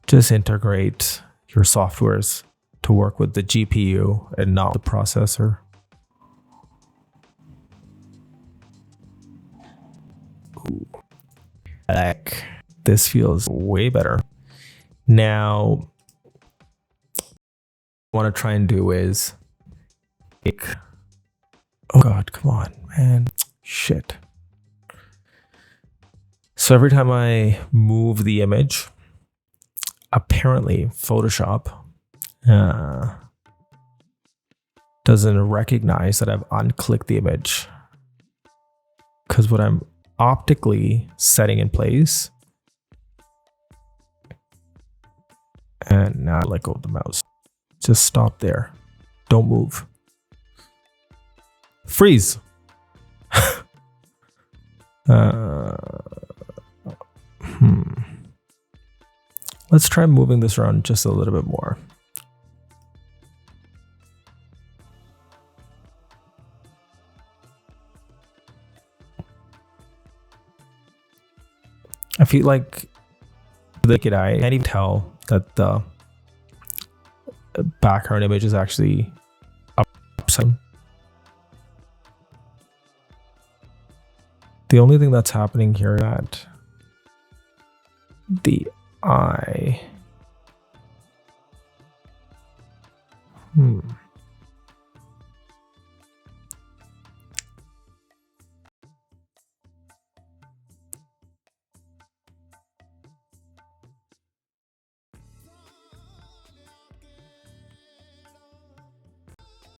just integrate your softwares to work with the GPU and not the processor. Ooh. Like, this feels way better. Now, what I want to try and do is make, oh god, come on, man, shit. So every time I move the image, apparently Photoshop doesn't recognize that I've unclicked the image, because what I'm optically setting in place, and now I let go of the mouse. Just stop there. Don't move. Freeze. Let's try moving this around just a little bit more. I feel like the naked eye can't even tell that the background image is actually upside. The only thing that's happening here is that the eye.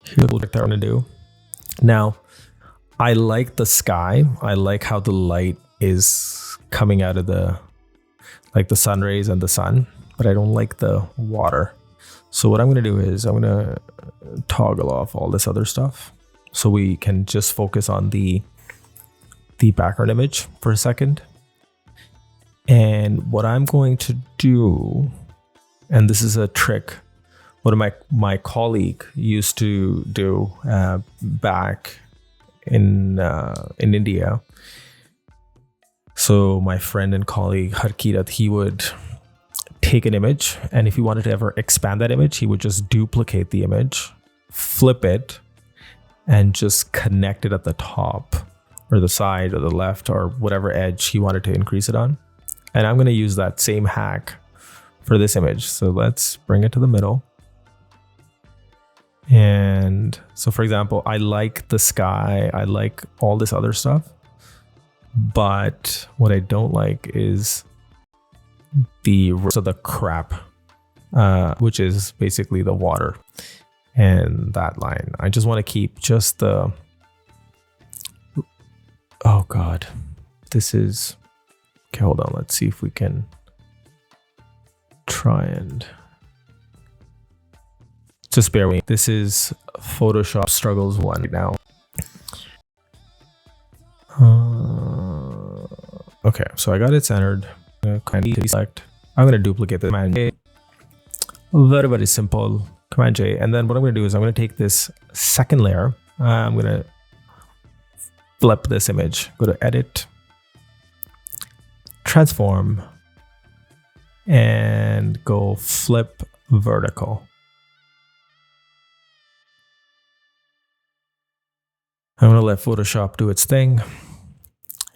Here's what I want to do. Now, I like the sky. I like how the light is coming out of the sun rays and the sun, but I don't like the water. So what I'm going to do is I'm going to toggle off all this other stuff so we can just focus on the background image for a second. And what I'm going to do, and this is a trick one of my colleague used to do back in India. So my friend and colleague Harkirat, he would take an image, and if he wanted to ever expand that image, he would just duplicate the image, flip it, and just connect it at the top or the side or the left or whatever edge he wanted to increase it on. And I'm going to use that same hack for this image. So let's bring it to the middle. And so, for example, I like the sky, I like all this other stuff, but what I don't like is the rest of the crap, which is basically the water and that line. I just want to keep just the, oh God, this is, okay, hold on. Let's see if we can try and just bear with me. This is Photoshop Struggles 1 right now. Okay, so I got it centered. Command D to select. I'm going to duplicate the Command J. Very, very simple. Command J. And then what I'm going to do is I'm going to take this second layer. I'm going to flip this image. Go to Edit, Transform, and go Flip Vertical. I'm going to let Photoshop do its thing,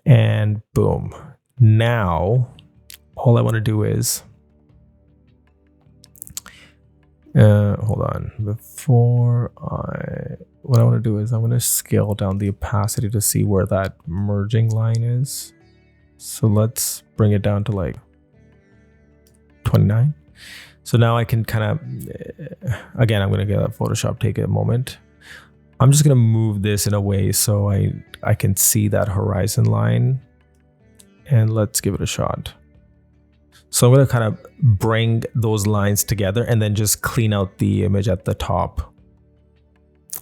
and boom. Now, all I want to do is, hold on, what I want to do is I'm going to scale down the opacity to see where that merging line is. So let's bring it down to like 29. So now I can kind of, again, I'm going to get Photoshop take a moment. I'm just going to move this in a way so I can see that horizon line, and let's give it a shot. So I'm going to kind of bring those lines together and then just clean out the image at the top.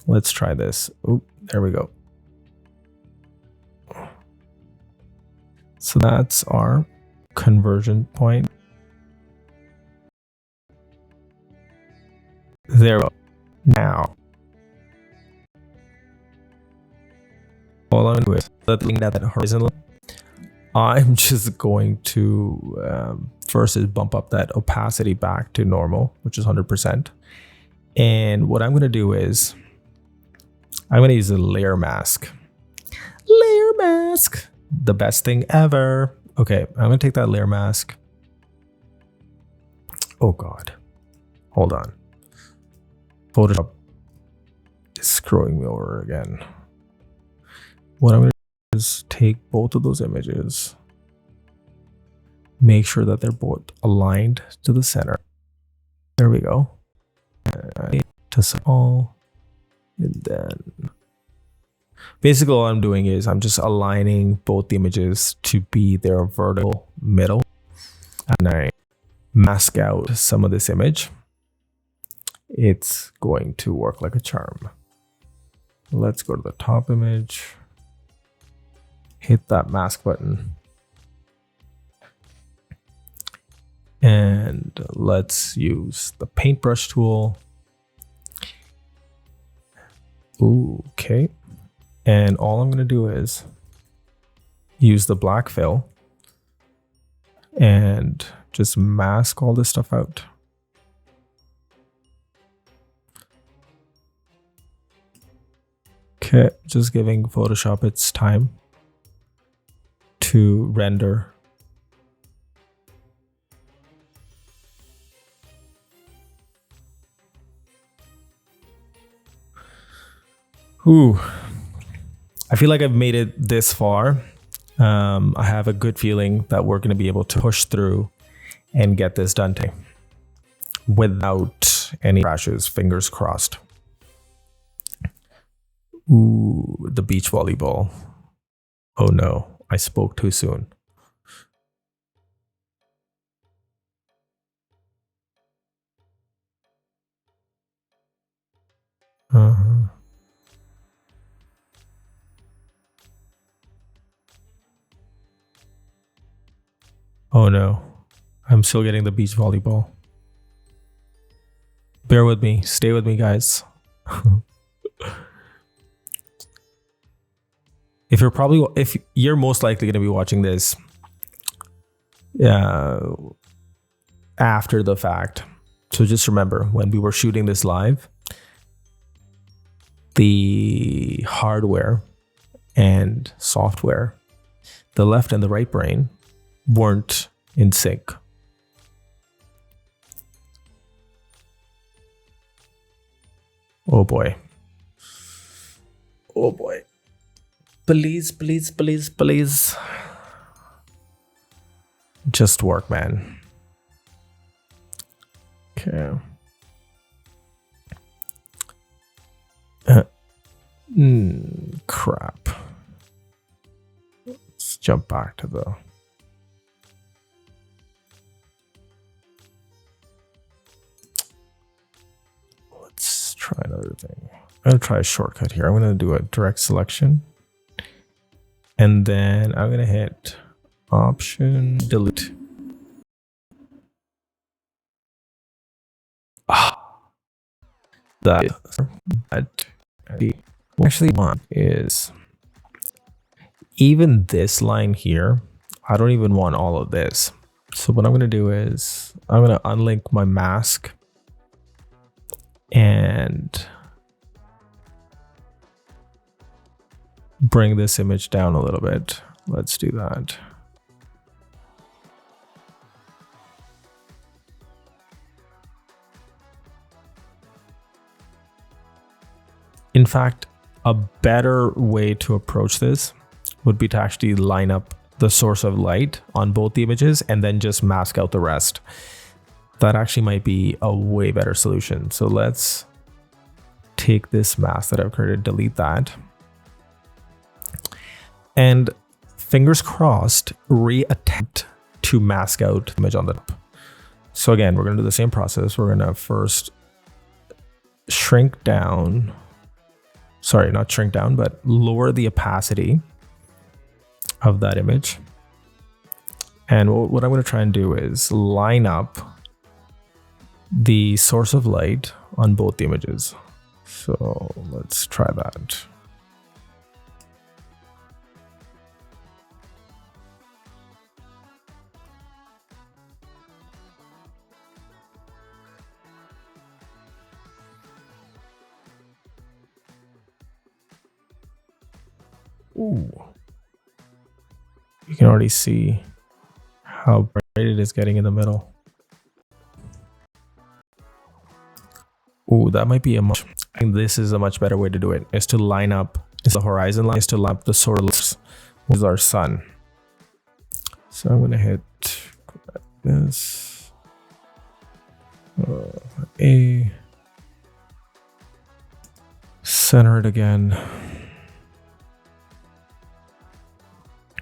Let's try this. Oh, there we go. So that's our conversion point. There we go. Now, all I'm doing is letting that horizon line. I'm just going to first is bump up that opacity back to normal, which is 100%. And what I'm going to do is I'm going to use a layer mask. Layer mask, the best thing ever. Okay, I'm going to take that layer mask. Oh God, hold on. Photoshop is screwing me over again. What I'm going to do is take both of those images, make sure that they're both aligned to the center. There we go. To small, and then basically all I'm doing is I'm just aligning both the images to be their vertical middle, and I mask out some of this image. It's going to work like a charm. Let's go to the top image. Hit that mask button. And let's use the paintbrush tool. Okay. And all I'm going to do is use the black fill and just mask all this stuff out. Okay, just giving Photoshop its time to render. Ooh, I feel like I've made it this far. I have a good feeling that we're going to be able to push through and get this done today without any crashes. Fingers crossed. Ooh, the beach volleyball. Oh no, I spoke too soon. Uh-huh. Oh no, I'm still getting the beach volleyball. Bear with me. Stay with me, guys. If you're most likely going to be watching this after the fact. So just remember, when we were shooting this live, the hardware and software, the left and the right brain, weren't in sync. Oh boy. Oh boy. Please, please, please, please. Just work, man. Okay. Crap. Let's jump back to the... Let's try another thing. I'm going to try a shortcut here. I'm going to do a direct selection. And then I'm going to hit Option Delete. That what I actually want is even this line here. I don't even want all of this. So what I'm going to do is I'm going to unlink my mask and bring this image down a little bit. Let's do that. In fact, a better way to approach this would be to actually line up the source of light on both the images and then just mask out the rest. That actually might be a way better solution. So let's take this mask that I've created, delete that. And fingers crossed, reattempt to mask out the image on the top. So again, we're going to do the same process. We're going to first shrink down. Sorry, not shrink down, but lower the opacity of that image. And what I'm going to try and do is line up the source of light on both the images. So let's try that. Ooh. You can already see how bright it is getting in the middle. Ooh, that might be I think this is a much better way to do it, is to line up the horizon line, is to line up the source with our sun. So I'm going to hit this. A. Center it again.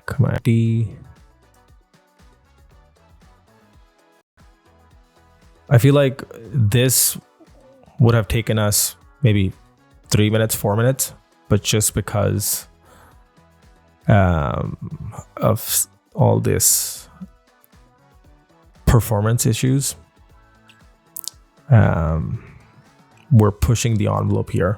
Command D. I feel like this would have taken us maybe 3 minutes, 4 minutes, but just because of all this performance issues, we're pushing the envelope here.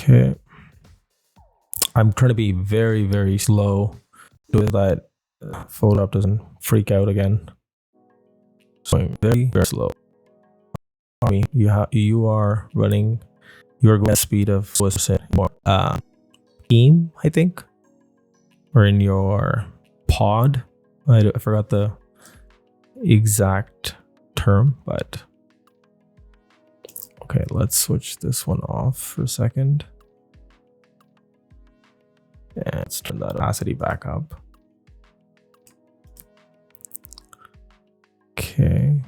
Okay. I'm trying to be very, very slow so that Photoshop doesn't freak out again. So I'm very, very slow. I mean, you are running, you're going at the speed of more team, I think, or in your pod. I forgot the exact term, but okay, let's switch this one off for a second. And let's turn that opacity back up. Okay.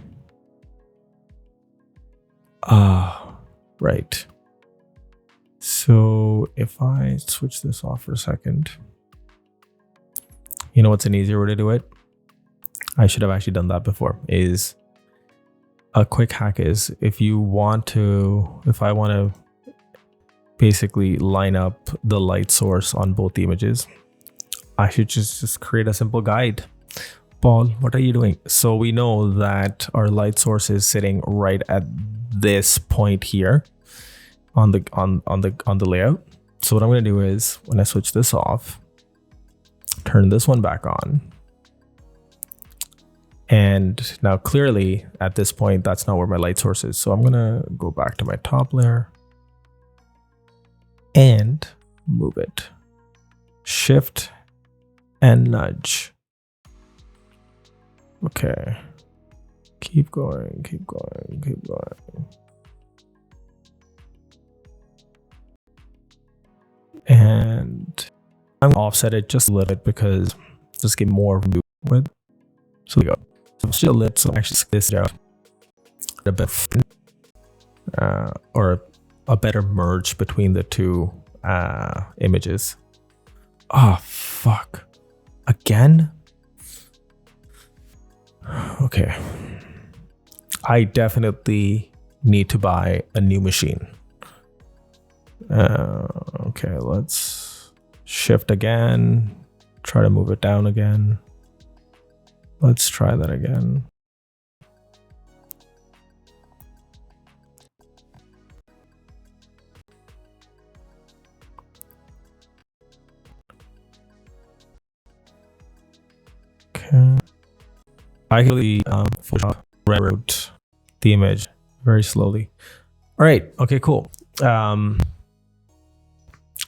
Right. So if I switch this off for a second, you know what's an easier way to do it? I should have actually done that before. Is a quick hack is if I want to basically line up the light source on both the images, I should just create a simple guide. Paul, what are you doing? So we know that our light source is sitting right at this point here on the layout. So what I'm going to do is when I switch this off, turn this one back on. And now clearly at this point, that's not where my light source is. So I'm going to go back to my top layer and move it. Shift and nudge. Okay. Keep going, keep going, keep going. And I'm gonna offset it just a little bit because just get more with. So we go. So still lit, so actually this out a bit or a better merge between the two images. Oh fuck. Again? Okay. I definitely need to buy a new machine. Okay, let's shift again. Try to move it down again. Let's try that again. Okay. I can really Photoshop railroad the image very slowly. All right. Okay, cool.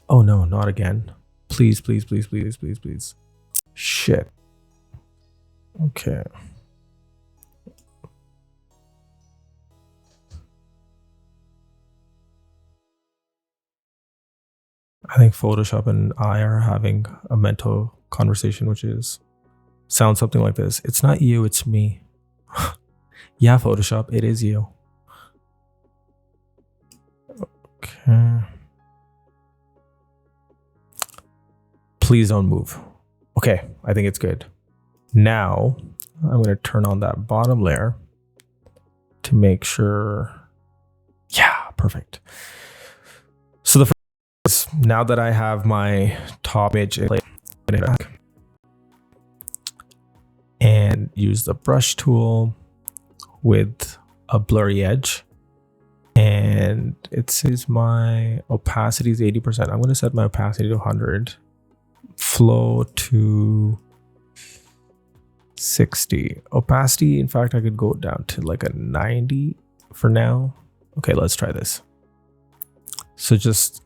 Oh no, not again. Please, please, please, please, please, please. Shit. Okay. I think Photoshop and I are having a mental conversation, which sounds something like this. It's not you, it's me. Yeah, Photoshop, it is you. Okay. Please don't move. Okay, I think it's good. Now, I'm going to turn on that bottom layer to make sure. Yeah, perfect. So the first is, now that I have my top image and use the brush tool with a blurry edge, and it says my opacity is 80%. I'm going to set my opacity to 100, flow to 60. Opacity, in fact, I could go down to like a 90 for now. Okay, let's try this. So just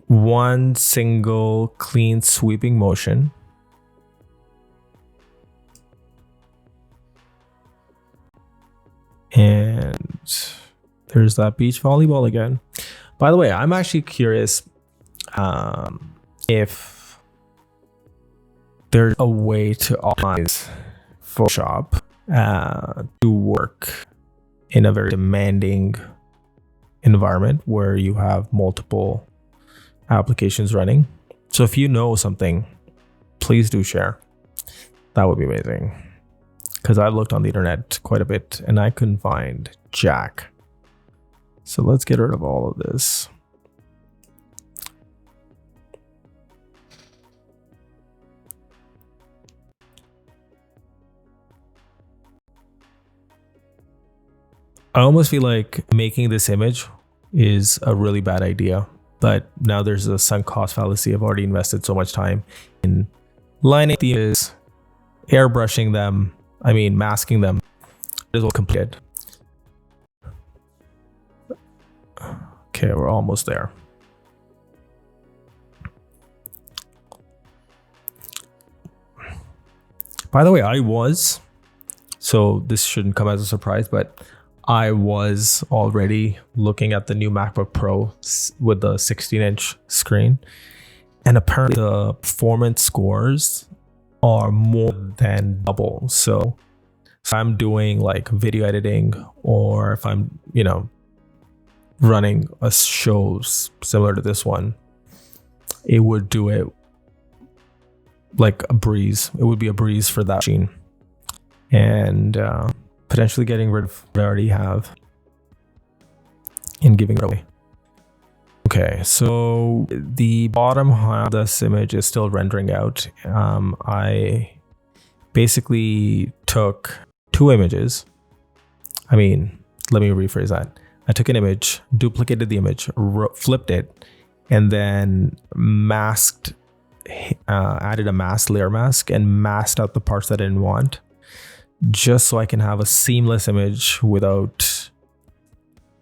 one single clean sweeping motion. And there's that beach volleyball again. By the way, I'm actually curious if there's a way to optimize Photoshop to work in a very demanding environment where you have multiple applications running. So if you know something, please do share. That would be amazing. Because I've looked on the internet quite a bit and I couldn't find jack. So let's get rid of all of this. I almost feel like making this image is a really bad idea But now there's a sunk cost fallacy. I've already invested so much time in lining the images, airbrushing them, masking them. It is all completed. Okay, we're almost there. By the way, so this shouldn't come as a surprise, but I was already looking at the new MacBook Pro with the 16-inch screen, and apparently the performance scores are more than double. So if I'm doing like video editing, or if I'm, running a show similar to this one, it would do it like a breeze. It would be a breeze for that machine, and potentially getting rid of what I already have and giving it away. Okay, so the bottom half of this image is still rendering out. I basically took two images. Let me rephrase that. I took an image, duplicated the image, flipped it, and then added a layer mask, and masked out the parts that I didn't want, just so I can have a seamless image without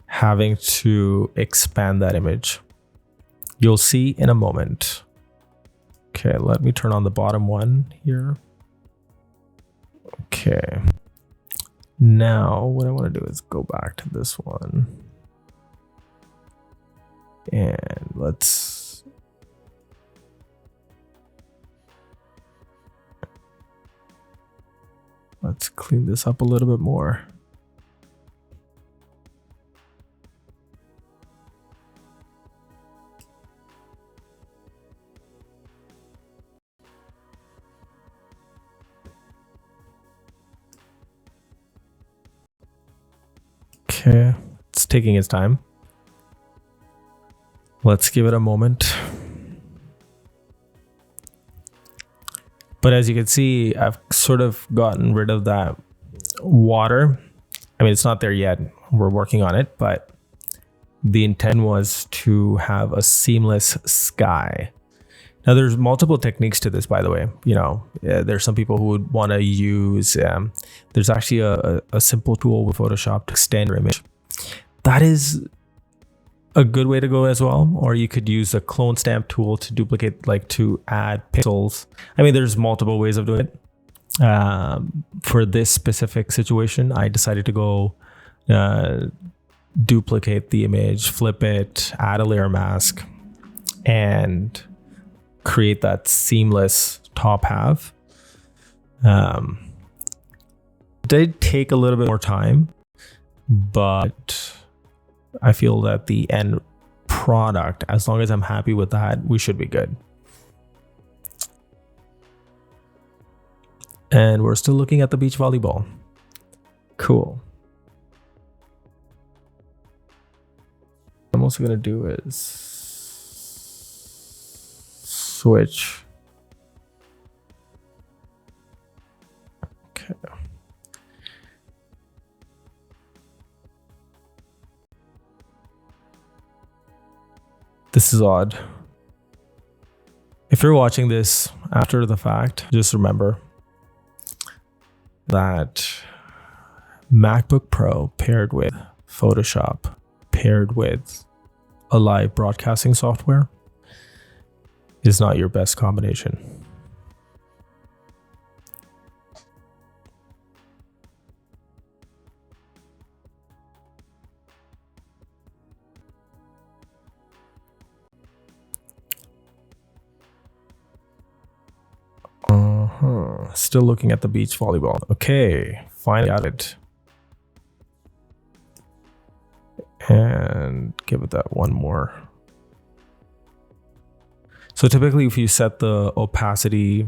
having to expand that image. You'll see in a moment. Okay, let me turn on the bottom one here. Okay. Now, what I want to do is go back to this one. And let's clean this up a little bit more. Okay, it's taking its time. Let's give it a moment. But as you can see, I've sort of gotten rid of that water. It's not there yet. We're working on it, but the intent was to have a seamless sky. Now, there's multiple techniques to this, by the way. There's some people who would want to use, there's actually a simple tool with Photoshop to extend your image. That is a good way to go as well. Or you could use a clone stamp tool to duplicate, to add pixels. There's multiple ways of doing it. For this specific situation, I decided to go duplicate the image, flip it, add a layer mask, and create that seamless top half. It did take a little bit more time, but I feel that the end product, as long as I'm happy with that, we should be good. And we're still looking at the beach volleyball. Cool. What I'm also going to do is switch. Okay. This is odd. If you're watching this after the fact, just remember that MacBook Pro paired with Photoshop, paired with a live broadcasting software, is not your best combination. Still looking at the beach volleyball. Okay, finally got it. And give it that one more. So typically if you set the opacity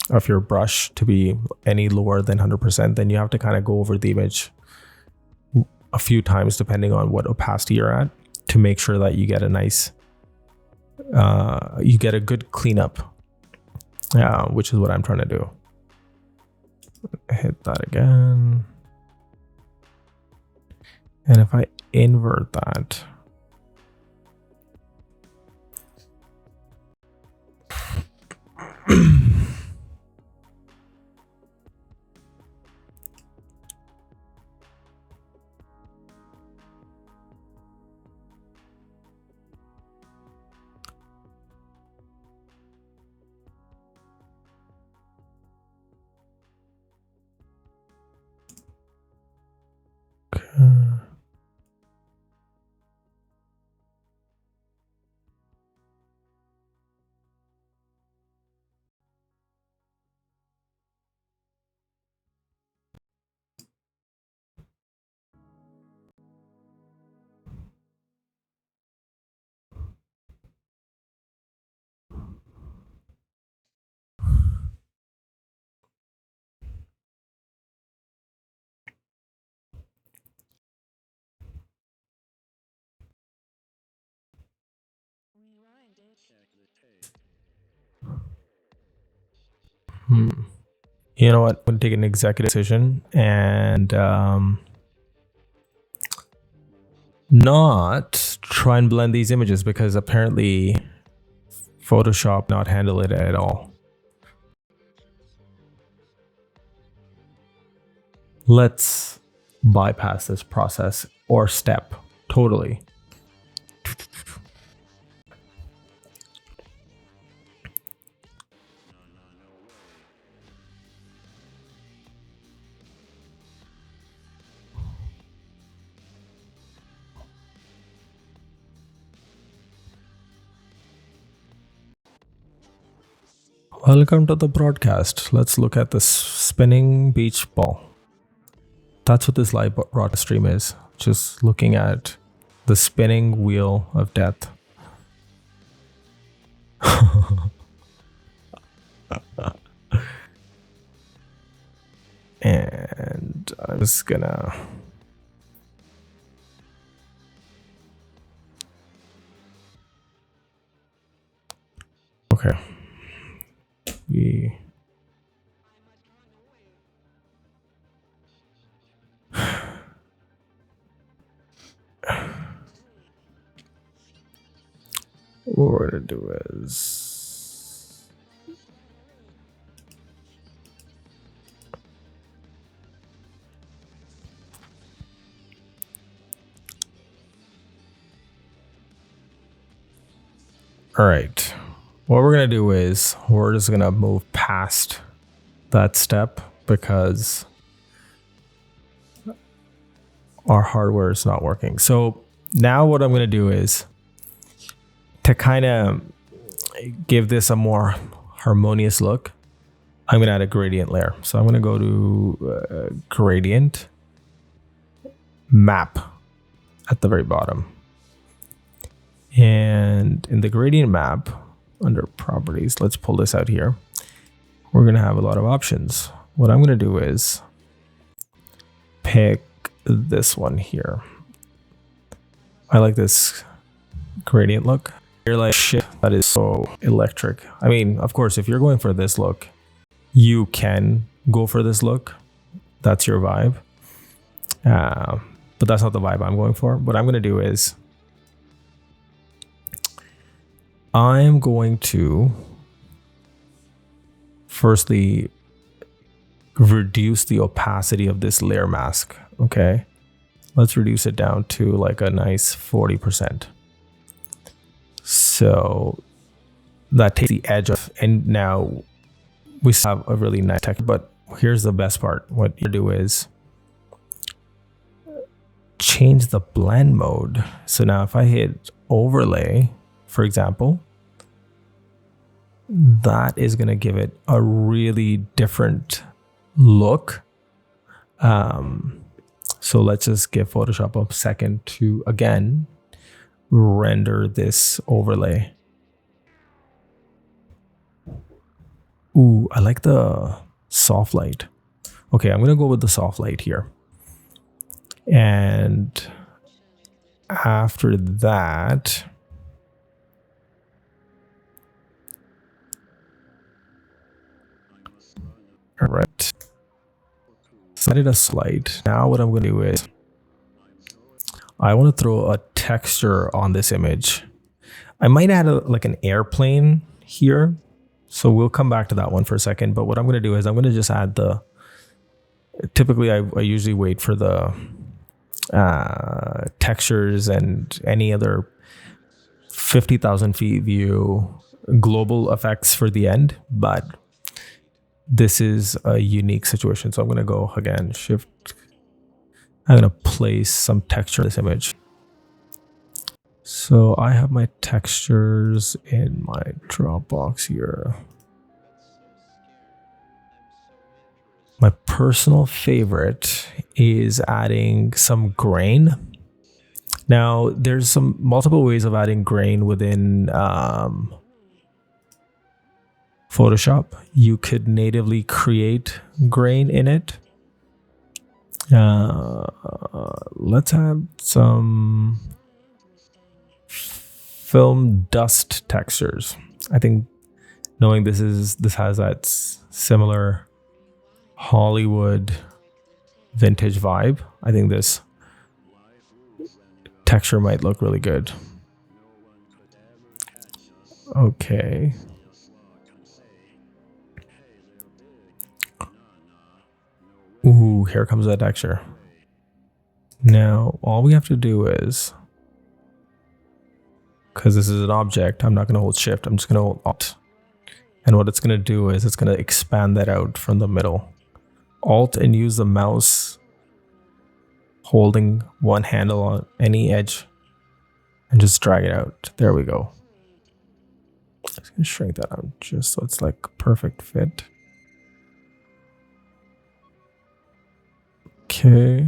of your brush to be any lower than 100%, then you have to kind of go over the image a few times depending on what opacity you're at to make sure that you get a nice, you get a good cleanup. Which is what I'm trying to do. Hit that again. And if I invert that, You know what? I'm going to take an executive decision and not try and blend these images, because apparently Photoshop not handle it at all. Let's bypass this process or step totally. Welcome to the broadcast. Let's look at the spinning beach ball. That's what this live broadcast stream is. Just looking at the spinning wheel of death. And I'm just gonna... Okay. What we're gonna do is... All right. What we're gonna do is we're just gonna move past that step because our hardware is not working. So now what I'm gonna do is, to kind of give this a more harmonious look, I'm gonna add a gradient layer. So I'm gonna go to gradient map at the very bottom. And in the gradient map, under properties, let's pull this out here. We're gonna have a lot of options. What I'm gonna do is pick this one here. I like this gradient look. You're like, shit, that is so electric. I mean, of course, if you're going for this look, you can go for this look. That's your vibe. But that's not the vibe I'm going for. What I'm gonna do is I'm going to firstly reduce the opacity of this layer mask. Okay, let's reduce it down to like a nice 40%. So that takes the edge off, and now we have a really nice texture. But here's the best part. What you do is change the blend mode. So now if I hit overlay, for example, that is going to give it a really different look. So let's just give Photoshop a second to, again, render this overlay. Ooh, I like the soft light. Okay, I'm going to go with the soft light here. And after that, all right, set it aside. Now what I'm going to do is I want to throw a texture on this image. I might add like an airplane here. So we'll come back to that one for a second. But what I'm going to do is I'm going to just add typically I usually wait for the textures and any other 50,000 feet view global effects for the end. But this is a unique situation. So I'm going to go again, shift. I'm going to place some texture in this image. So I have my textures in my Dropbox here. My personal favorite is adding some grain. Now, there's some multiple ways of adding grain within Photoshop. You could natively create grain in it. Let's add some film dust textures. I think knowing this has that similar Hollywood vintage vibe, I think this texture might look really good. Okay. Ooh, here comes that texture. Now, all we have to do is, because this is an object, I'm not going to hold shift, I'm just going to hold alt. And what it's going to do is it's going to expand that out from the middle. Alt and use the mouse holding one handle on any edge and just drag it out. There we go. I'm just going to shrink that out just so it's like perfect fit. Okay.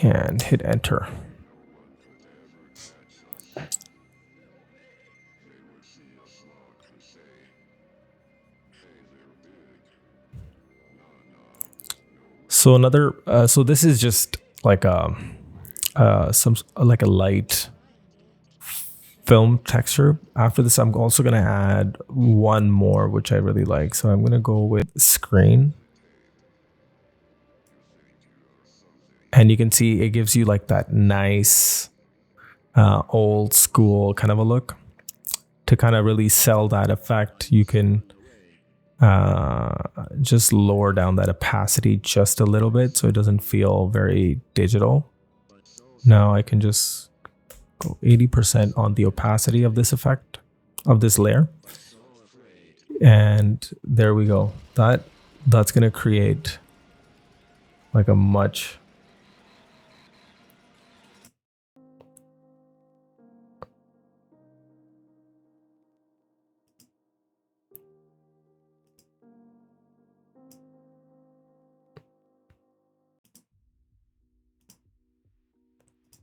And hit enter. So another, so this is just like a light film texture. After this, I'm also gonna add one more, which I really like. So I'm gonna go with screen. And you can see it gives you like that nice old school kind of a look. To kind of really sell that effect, you can just lower down that opacity just a little bit so it doesn't feel very digital. Now I can just go 80% on the opacity of this effect, of this layer. And there we go. That's going to create like a much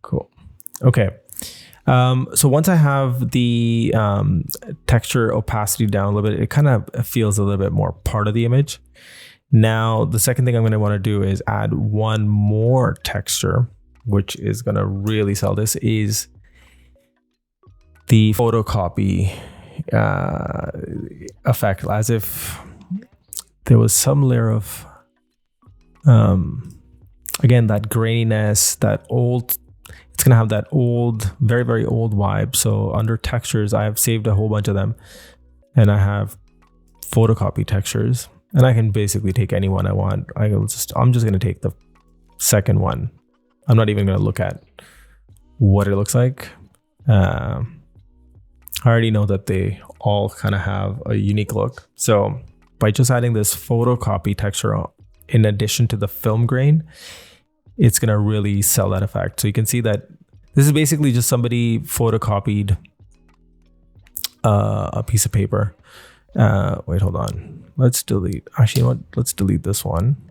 cool. Okay. So once I have the texture opacity down a little bit, it kind of feels a little bit more part of the image. Now, the second thing I'm going to want to do is add one more texture, which is going to really sell this, is the photocopy effect, as if there was some layer of, again, that graininess, that old, it's going to have that old, very, very old vibe. So under textures, I have saved a whole bunch of them and I have photocopy textures and I can basically take any one I want. I'm just going to take the second one. I'm not even going to look at what it looks like. I already know that they all kind of have a unique look. So by just adding this photocopy texture in addition to the film grain, it's going to really sell that effect. So you can see that this is basically just somebody photocopied a piece of paper. Wait, hold on. Let's delete. Actually, you know what? Let's delete this one.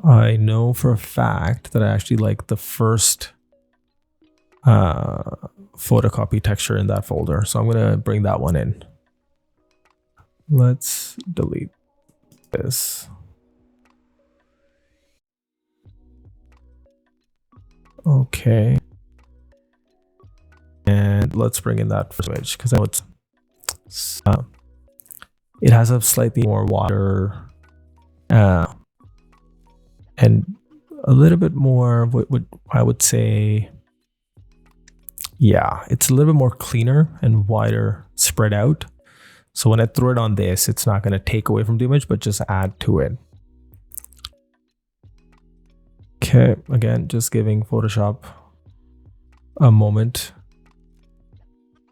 I know for a fact that I actually like the first photocopy texture in that folder. So I'm going to bring that one in. Let's delete this. Okay. And let's bring in that first image because I know it has a slightly more water and a little bit more what I would say Yeah, it's a little bit more cleaner and wider spread out. So when I throw it on this, it's not going to take away from the image, but just add to it. Okay, again, just giving Photoshop a moment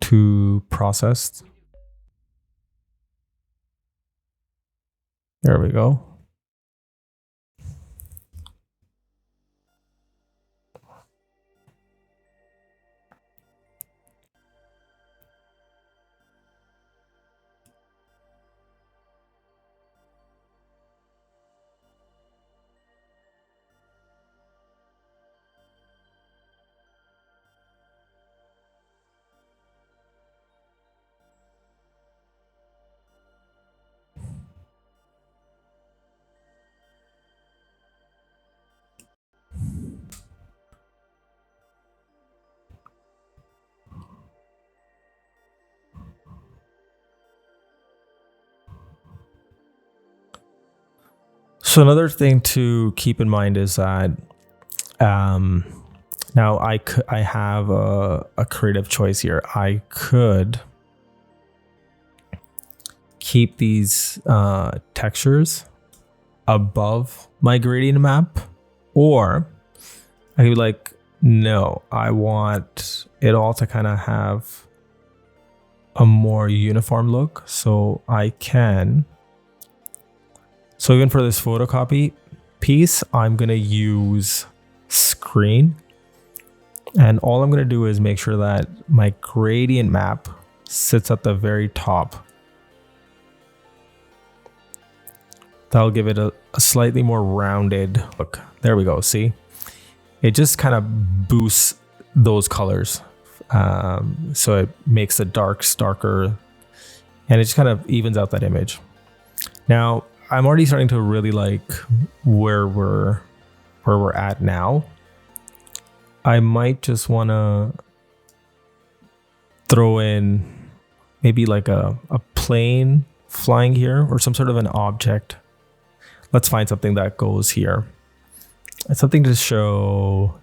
to process. There we go. So another thing to keep in mind is that now I have a creative choice here. I could keep these textures above my gradient map, or I could be like, no, I want it all to kind of have a more uniform look. So I can. So even for this photocopy piece, I'm going to use screen. And all I'm going to do is make sure that my gradient map sits at the very top. That'll give it a slightly more rounded look. There we go. See, it just kind of boosts those colors. So it makes the darks darker and it just kind of evens out that image. Now, I'm already starting to really like where we're at now. I might just want to throw in maybe like a plane flying here or some sort of an object. Let's find something that goes here. It's something to show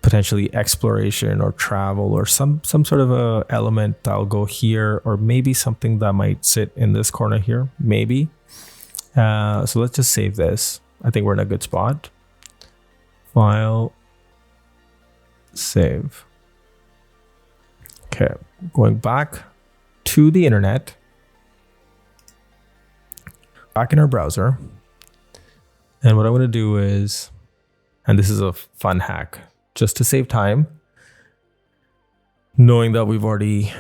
potentially exploration or travel or some sort of a element that'll go here, or maybe something that might sit in this corner here, maybe. So let's just save this. I think we're in a good spot. File, save. Okay, going back to the internet, back in our browser. And what I'm going to do is, and this is a fun hack, just to save time, knowing that we've already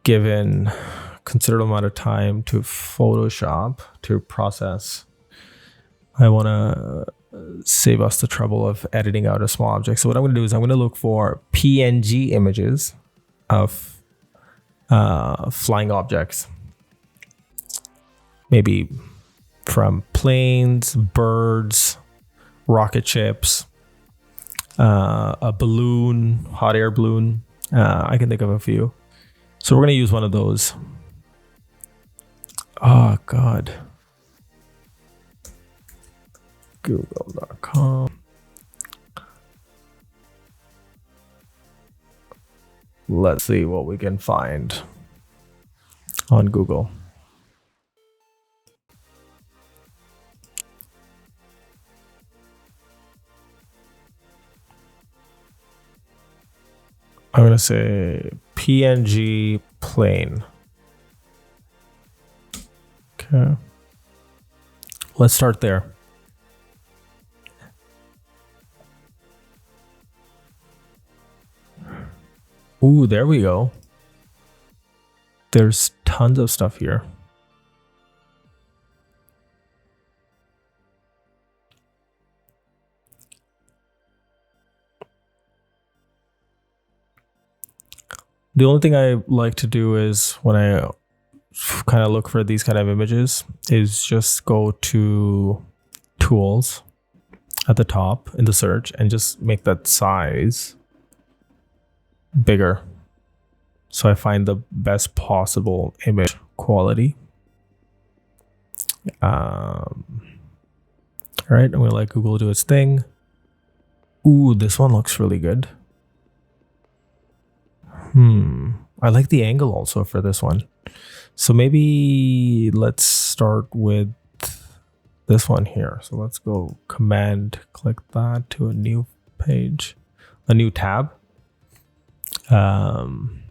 given considerable amount of time to Photoshop to process. I want to save us the trouble of editing out a small object. So what I'm going to do is I'm going to look for PNG images of flying objects. Maybe from planes, birds, rocket ships, a balloon, hot air balloon. I can think of a few. So we're going to use one of those. Oh, God. Google.com. Let's see what we can find on Google. I'm going to say PNG plane. Okay. Let's start there. Ooh, there we go. There's tons of stuff here. The only thing I like to do is when I kind of look for these kind of images is just go to tools at the top in the search and just make that size bigger. So I find the best possible image quality. All right, I'm gonna let Google do its thing. Ooh, this one looks really good. I like the angle also for this one. So maybe let's start with this one here. So let's go command click that to a new page, a new tab. Again,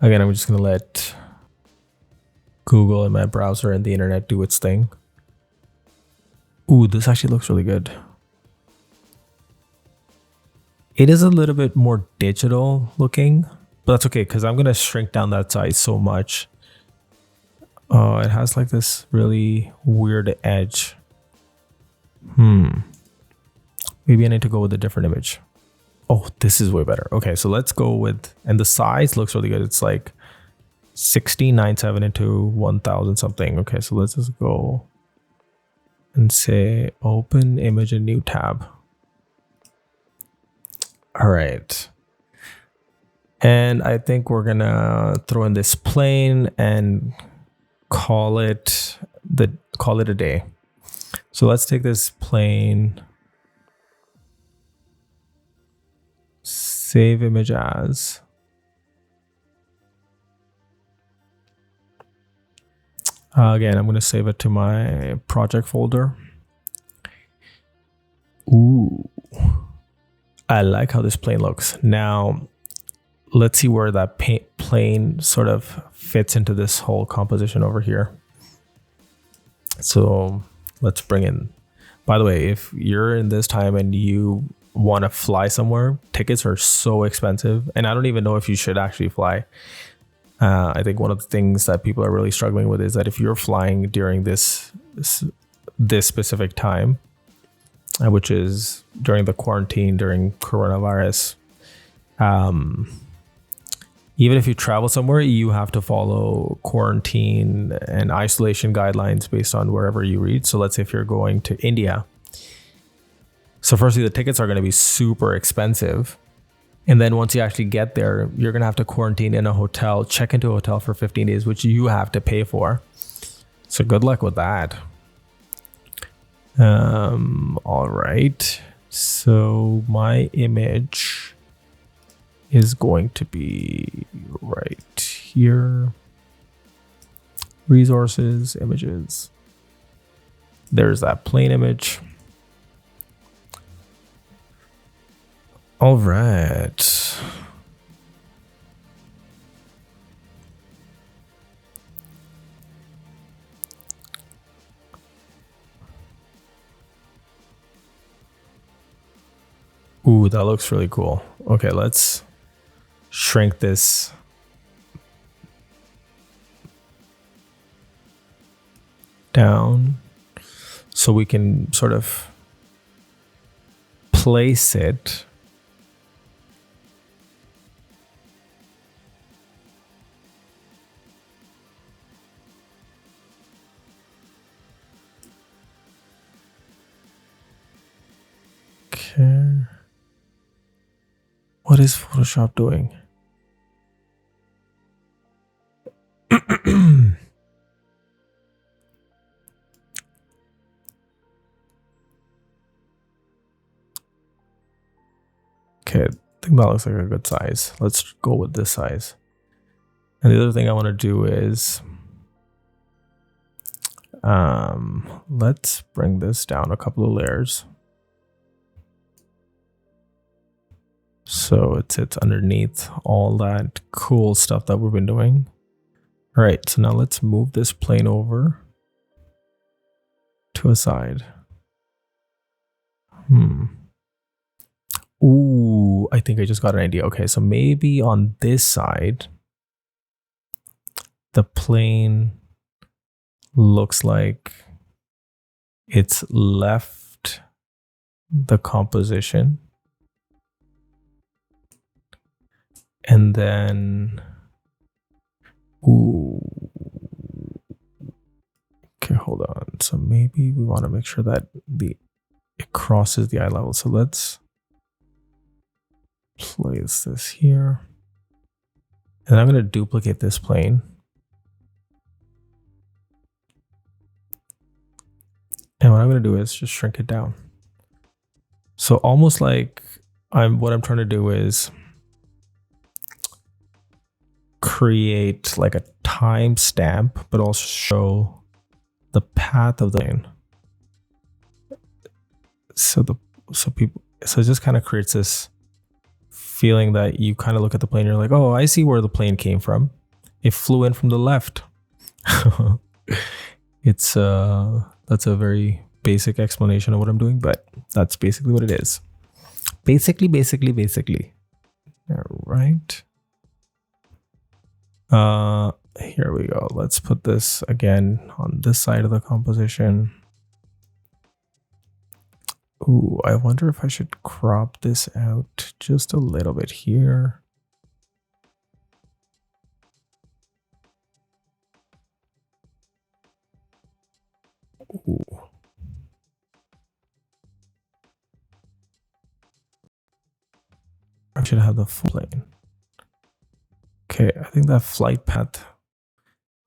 I'm just gonna let Google and my browser and the internet do its thing. Ooh, this actually looks really good. It is a little bit more digital looking, but that's okay because I'm gonna shrink down that size so much. Oh, it has like this really weird edge. Maybe I need to go with a different image. Oh, this is way better. Okay, so let's go with, and the size looks really good. It's like 1697 into 1000 something. Okay, so let's just go and say open image in new tab. All right. And I think we're gonna throw in this plane and call it a day. So let's take this plane, save image as. Again, I'm gonna save it to my project folder. Ooh, I like how this plane looks. Now, let's see where that plane sort of fits into this whole composition over here. So let's bring in, by the way, if you're in this time and you want to fly somewhere, tickets are so expensive. And I don't even know if you should actually fly. I think one of the things that people are really struggling with is that if you're flying during this specific time, which is during the quarantine, during coronavirus, even if you travel somewhere, you have to follow quarantine and isolation guidelines based on wherever you read. So let's say if you're going to India. So firstly, the tickets are going to be super expensive. And then once you actually get there, you're going to have to quarantine in a hotel, check into a hotel for 15 days, which you have to pay for. So good luck with that. All right. So my image is going to be right here. Resources, images. There's that plain image. All right. Ooh, that looks really cool. Okay, let's shrink this down so we can sort of place it okay. What is Photoshop doing? Okay, I think that looks like a good size. Let's go with this size. And the other thing I want to do is let's bring this down a couple of layers so it sits underneath all that cool stuff that we've been doing. All right, so now let's move this plane over to a side. Ooh, I think I just got an idea. Okay, so maybe on this side, the plane looks like it's left the composition. And then, ooh, okay, hold on. So maybe we want to make sure that it crosses the eye level. So let's place this here. And I'm going to duplicate this plane. And what I'm going to do is just shrink it down. So almost like what I'm trying to do is create like a timestamp, but also show the path of the plane. So it just kind of creates this feeling that you kind of look at the plane, you're like, oh, I see where the plane came from. It flew in from the left. That's a very basic explanation of what I'm doing, but that's basically what it is. Basically. All right. Here we go. Let's put this again on this side of the composition. Ooh, I wonder if I should crop this out just a little bit here. Ooh. I should have the full plane. Okay, I think that flight path.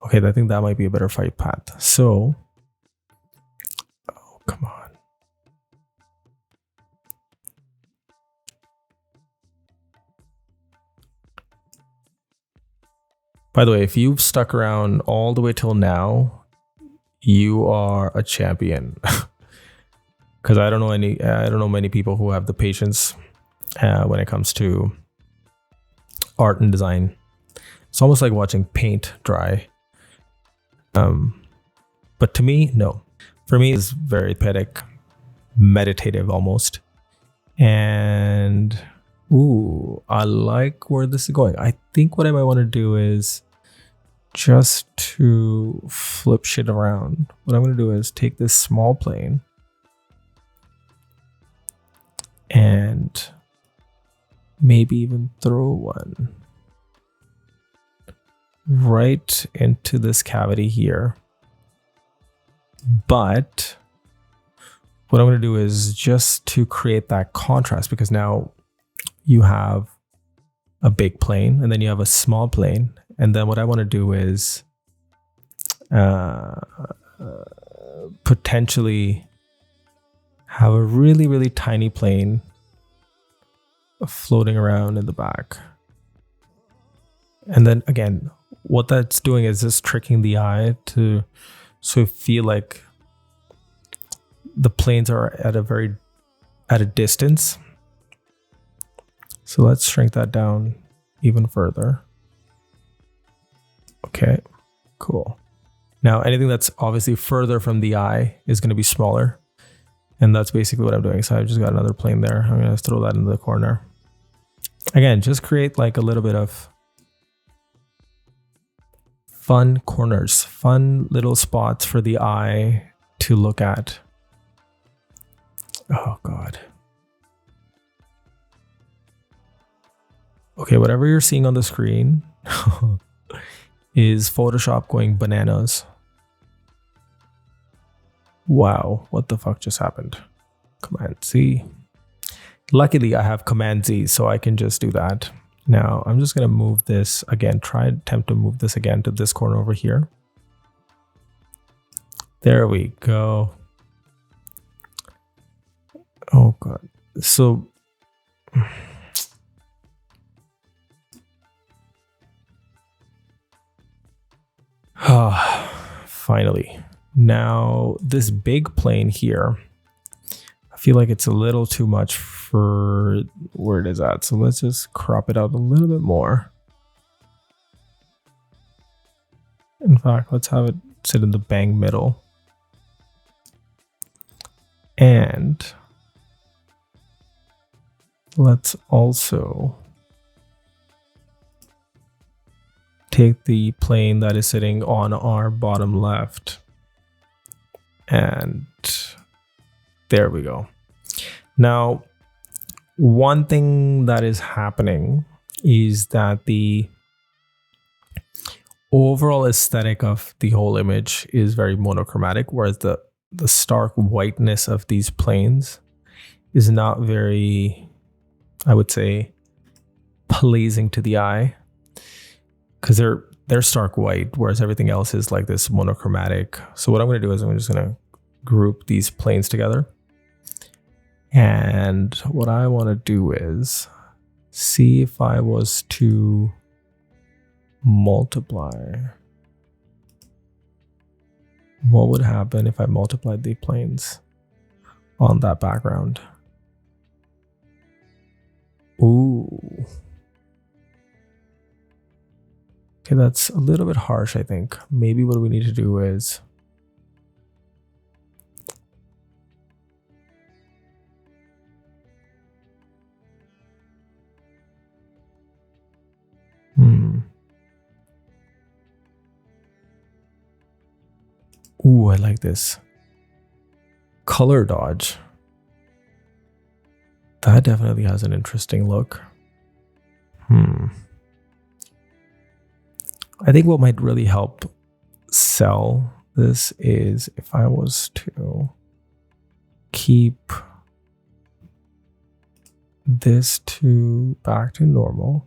Okay, I think that might be a better flight path. So, oh, come on. By the way, if you've stuck around all the way till now, you are a champion. Because I don't know many people who have the patience when it comes to art and design. It's almost like watching paint dry. But to me, no. For me, it's very poetic, meditative almost. And ooh, I like where this is going. I think what I might want to do is just to flip shit around. What I'm going to do is take this small plane and maybe even throw one right into this cavity here. But what I'm going to do is just to create that contrast, because now you have a big plane and then you have a small plane. And then what I want to do is potentially have a really, really tiny plane floating around in the back. And then again, what that's doing is just tricking the eye to sort of feel like the planes are at a distance. So let's shrink that down even further. Okay, cool. Now anything that's obviously further from the eye is going to be smaller. And that's basically what I'm doing. So I've just got another plane there. I'm going to throw that into the corner. Again, just create like a little bit of fun corners, fun little spots for the eye to look at. Oh God. Okay, whatever you're seeing on the screen is Photoshop going bananas. Wow, what the fuck just happened? Command Z. Luckily, I have Command Z, so I can just do that. Now, I'm just going to move this again. Attempt to move this again to this corner over here. There we go. Oh, God. So, finally. Now, this big plane here, I feel like it's a little too much for where it is at. So let's just crop it out a little bit more. In fact, let's have it sit in the bang middle. And let's also take the plane that is sitting on our bottom left. And there we go. Now, one thing that is happening is that the overall aesthetic of the whole image is very monochromatic, whereas the stark whiteness of these planes is not very, I would say, pleasing to the eye, because they're stark white, whereas everything else is like this monochromatic. So what I'm going to do is I'm just going to group these planes together. And what I want to do is see if I was to multiply. What would happen if I multiplied the planes on that background? Ooh. Okay, that's a little bit harsh, I think. Maybe what we need to do is Ooh, I like this. Color dodge. That definitely has an interesting look. I think what might really help sell this is if I was to keep this back to normal,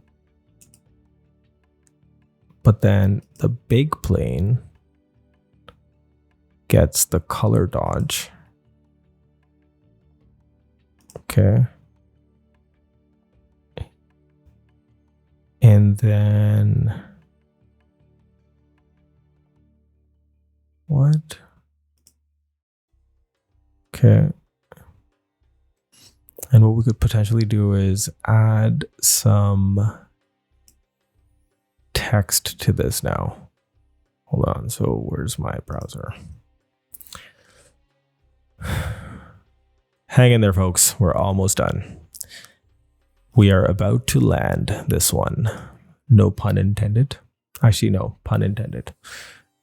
but then the big plane gets the color dodge. Okay. And then what? Okay. And what we could potentially do is add some text to this now. Hold on. So where's my browser? Hang in there, folks. We're almost done. We are about to land this one. No pun intended. Actually, no, pun intended.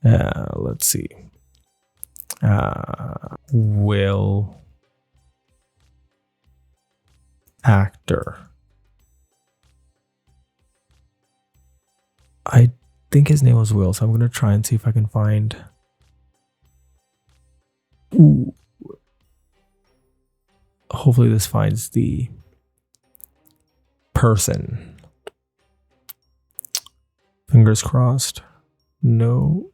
Let's see. Will actor. I think his name was Will, so I'm going to try and see if I can find... Ooh. Hopefully this finds the person. Fingers crossed. No.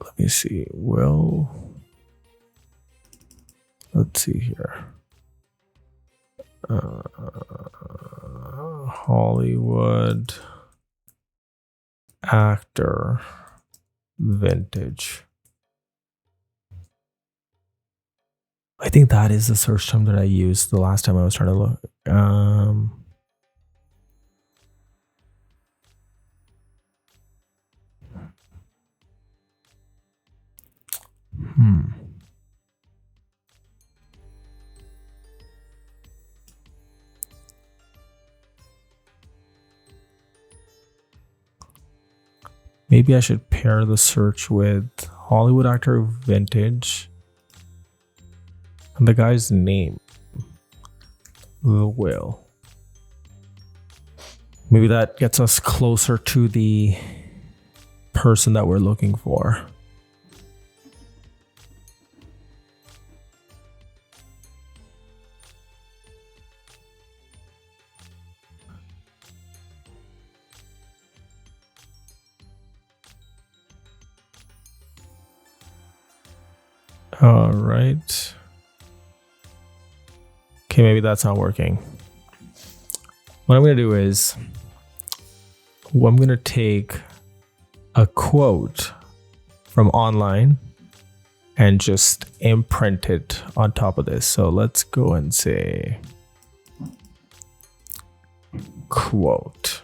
Let me see. Well, let's see here. Hollywood actor vintage. I think that is the search term that I used the last time I was trying to look. Maybe I should pair the search with Hollywood actor vintage and the guy's name. Will. Maybe that gets us closer to the person that we're looking for. All right. Okay, maybe that's not working. What I'm going to do is I'm going to take a quote from online and just imprint it on top of this. So let's go and say quote.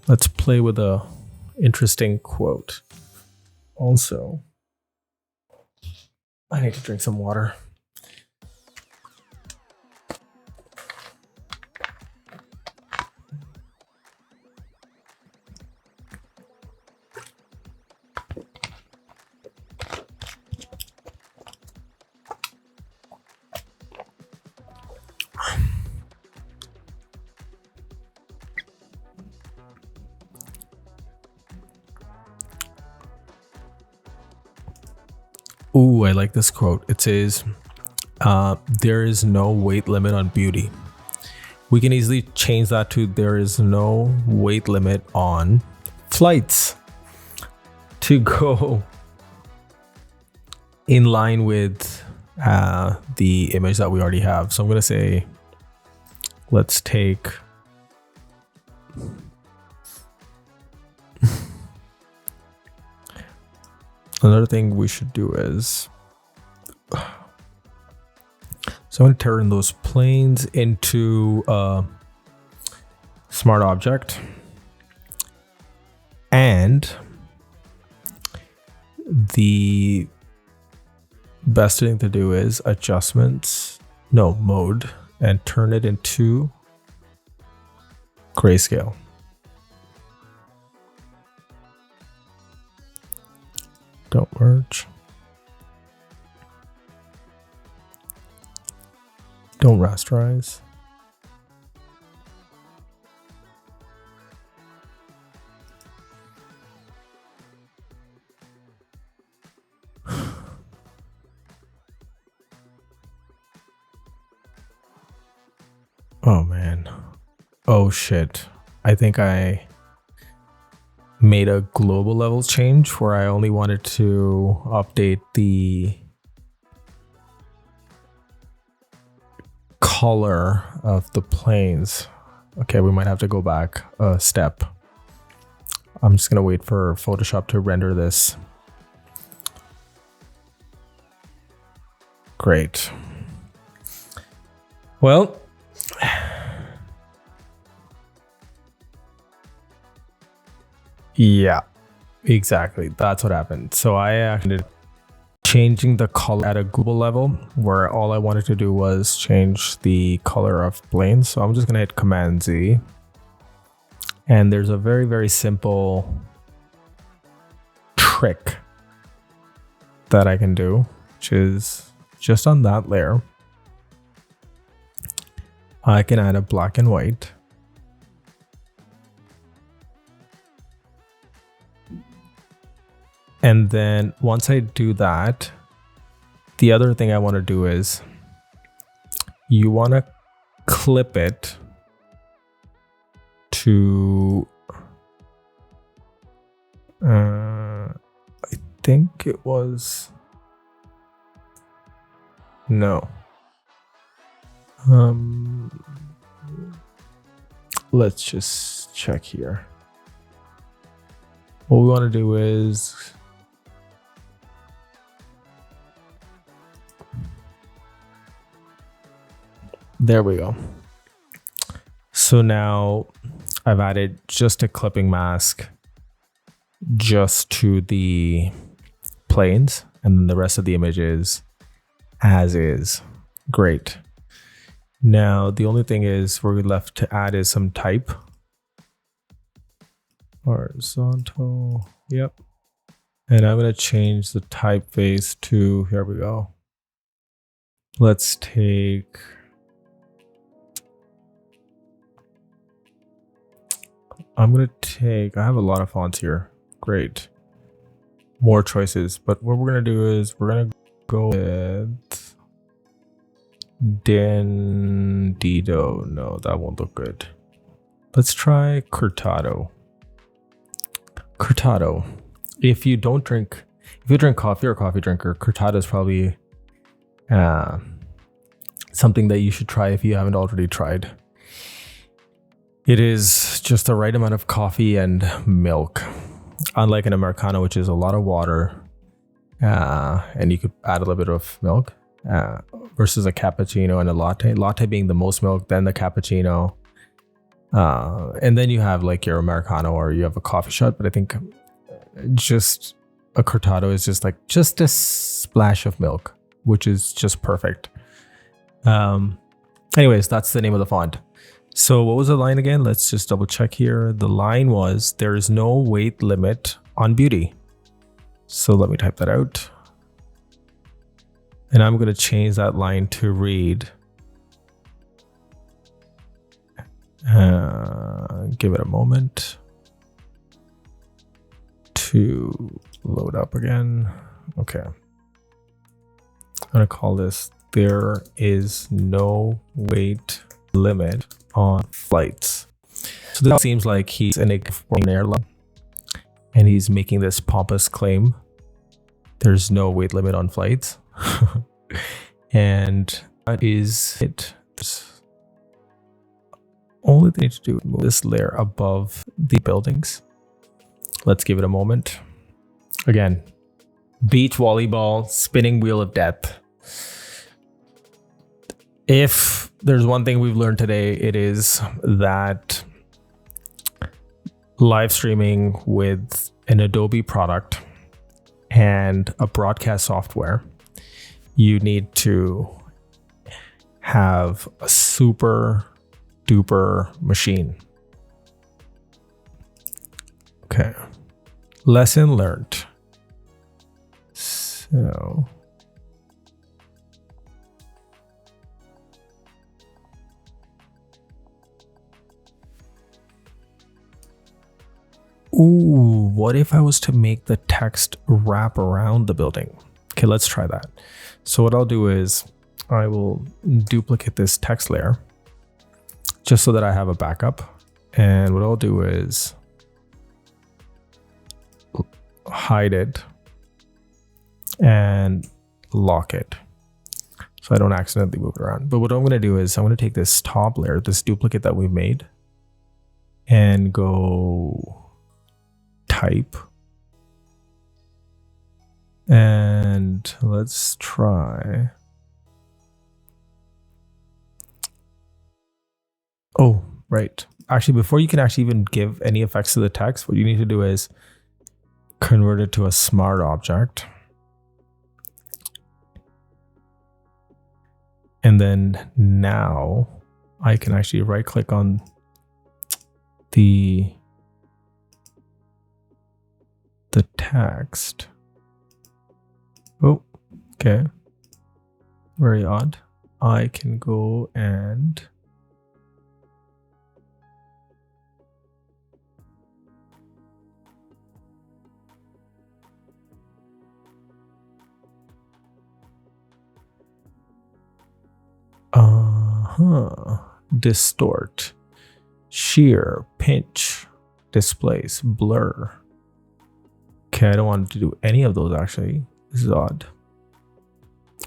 Let's play with a interesting quote. Also, I need to drink some water. Ooh, I like this quote. It says, there is no weight limit on beauty. We can easily change that to there is no weight limit on flights, to go in line with the image that we already have. So I'm going to say, let's take another thing we should do is, so I'm going to turn those planes into a smart object, and the best thing to do is mode, and turn it into grayscale. Don't merge. Don't rasterize. Oh man. Oh shit. I think I made a global level change where I only wanted to update the color of the planes. Okay, we might have to go back a step. I'm just gonna wait for Photoshop to render this. Great. Well, yeah, exactly. That's what happened. So I actually did changing the color at a global level, where all I wanted to do was change the color of planes. So I'm just gonna hit Command Z, and there's a very, very simple trick that I can do, which is just on that layer, I can add a black and white. And then once I do that, the other thing I want to do is you want to clip it to, I think it was, no. Let's just check here. What we want to do is there we go. So now I've added just a clipping mask just to the planes, and then the rest of the image is as is. Great. Now the only thing is we're left to add is some type. Horizontal. Yep. And I'm going to change the typeface to, here we go. Let's take, I have a lot of fonts here. Great. More choices. But what we're going to do is we're going to go with Dendido. No, that won't look good. Let's try Cortado. Cortado. If you drink coffee or a coffee drinker, Cortado is probably something that you should try if you haven't already tried. It is just the right amount of coffee and milk, unlike an Americano, which is a lot of water, and you could add a little bit of milk, versus a cappuccino and a latte. Latte being the most milk, then the cappuccino, and then you have like your Americano or you have a coffee shot. But I think just a cortado is just a splash of milk, which is just perfect. Anyways, that's the name of the font. So what was the line again? Let's just double check here. The line was, there is no weight limit on beauty. So let me type that out. And I'm going to change that line to read. Give it a moment to load up again. Okay. gonna call this "There is no weight limit on flights." So this seems like he's an airline and he's making this pompous claim. There's no weight limit on flights. And that is it. Only thing to do is move this layer above the buildings. Let's give it a moment. Again, beach volleyball, spinning wheel of death. If there's one thing we've learned today, it is that live streaming with an Adobe product and a broadcast software, you need to have a super duper machine. Okay. Lesson learned. So ooh, what if I was to make the text wrap around the building? Okay, let's try that. So what I'll do is I will duplicate this text layer just so that I have a backup. And what I'll do is hide it and lock it so I don't accidentally move it around. But what I'm going to do is I'm going to take this top layer, this duplicate that we made, and go type, and let's try. Oh, right. Actually, before you can actually even give any effects to the text, what you need to do is convert it to a smart object. And then now I can actually right click on the text. Oh, okay. Very odd. I can go and distort, shear, pinch, displace, blur. Okay, I don't want to do any of those actually. This is odd.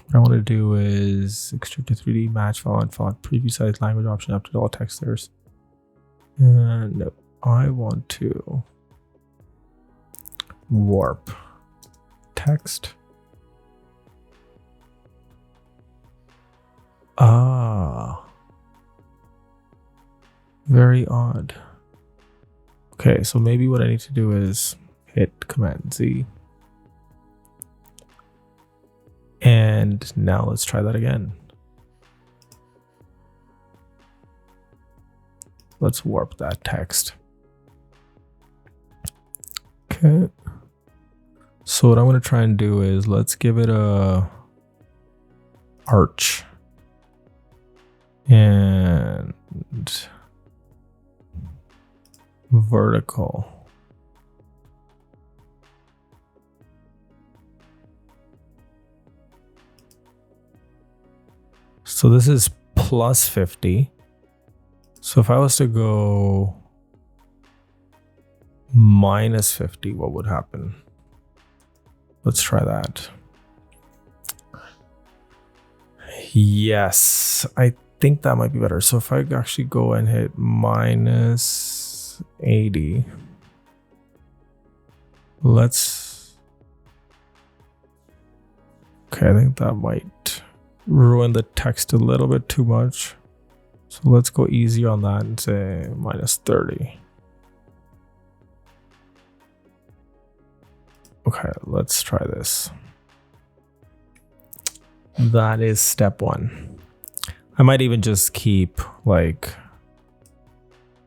What I want to do is extrude to 3D, match font, preview size, language option, up to all text layers. No, I want to warp text. Very odd. Okay, so maybe what I need to do is hit Command Z. And now let's try that again. Let's warp that text. Okay. So what I'm going to try and do is let's give it a arch. And vertical. So this is plus 50. So if I was to go minus 50, what would happen? Let's try that. Yes, I think that might be better. So if I actually go and hit minus 80, let's, okay, I think that might ruin the text a little bit too much. So let's go easy on that and say minus 30. Okay, let's try this. That is step one. I might even just keep like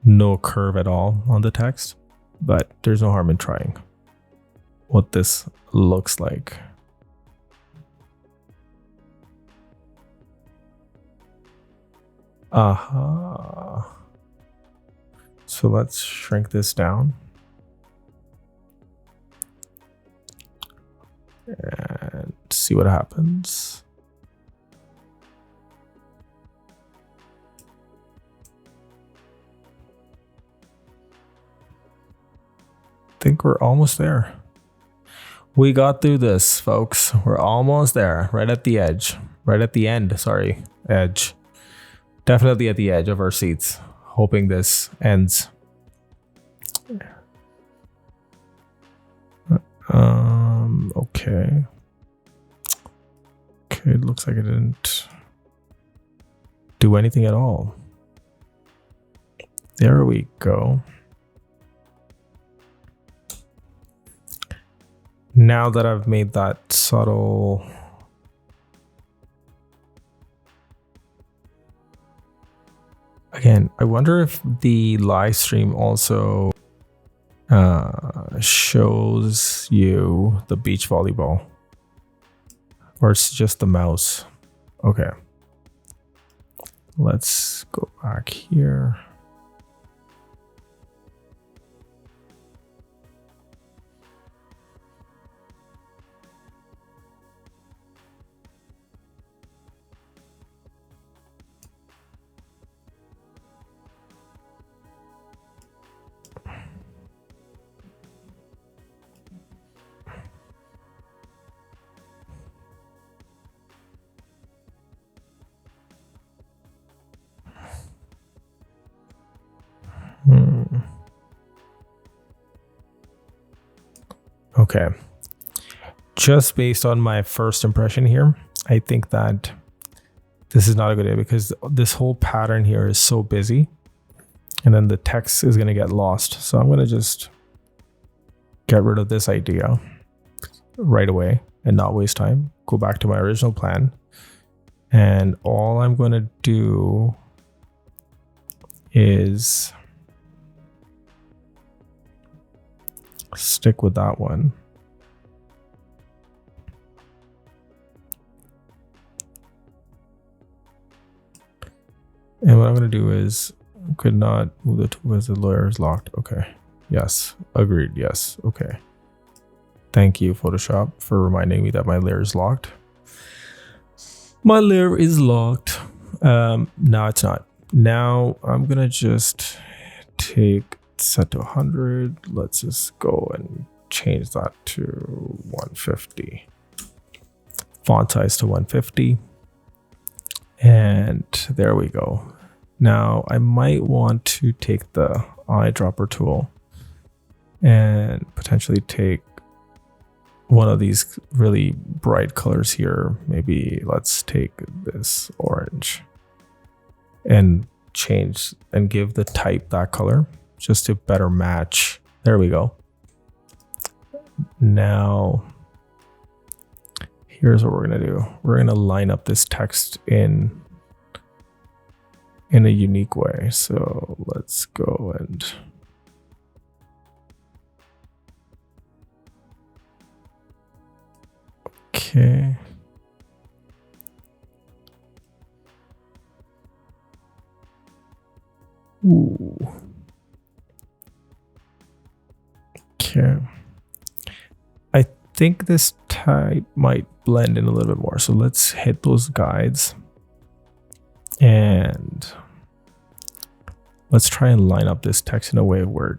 no curve at all on the text, but there's no harm in trying what this looks like. Aha. So let's shrink this down. And see what happens. think we're almost there. We got through this, folks. We're almost there. Right at the edge. Right at the end. Sorry. Edge. Definitely at the edge of our seats. Hoping this ends. Okay. Okay, it looks like it didn't do anything at all. There we go. Now that I've made that subtle again, I wonder if the live stream also shows you the beach volleyball, or it's just the mouse. Okay, let's go back here. Okay, just based on my first impression here, I think that this is not a good idea because this whole pattern here is so busy and then the text is going to get lost. So I'm going to just get rid of this idea right away and not waste time. Go back to my original plan. And all I'm going to do is stick with that one. And what I'm going to do is could not move the tool as the layer is locked. Okay. Yes. Agreed. Yes. Okay. Thank you, Photoshop, for reminding me that my layer is locked. My layer is locked. No, it's not. Now I'm going to just take set to 100. Let's just go and change that to 150. Font size to 150. And there we go. Now I might want to take the eyedropper tool and potentially take one of these really bright colors here. Maybe let's take this orange and change and give the type that color just to better match. There we go. Now, here's what we're gonna do. We're gonna line up this text in a unique way. So let's go and okay. Ooh. Okay. I think this type might blend in a little bit more. So let's hit those guides and let's try and line up this text in a way where it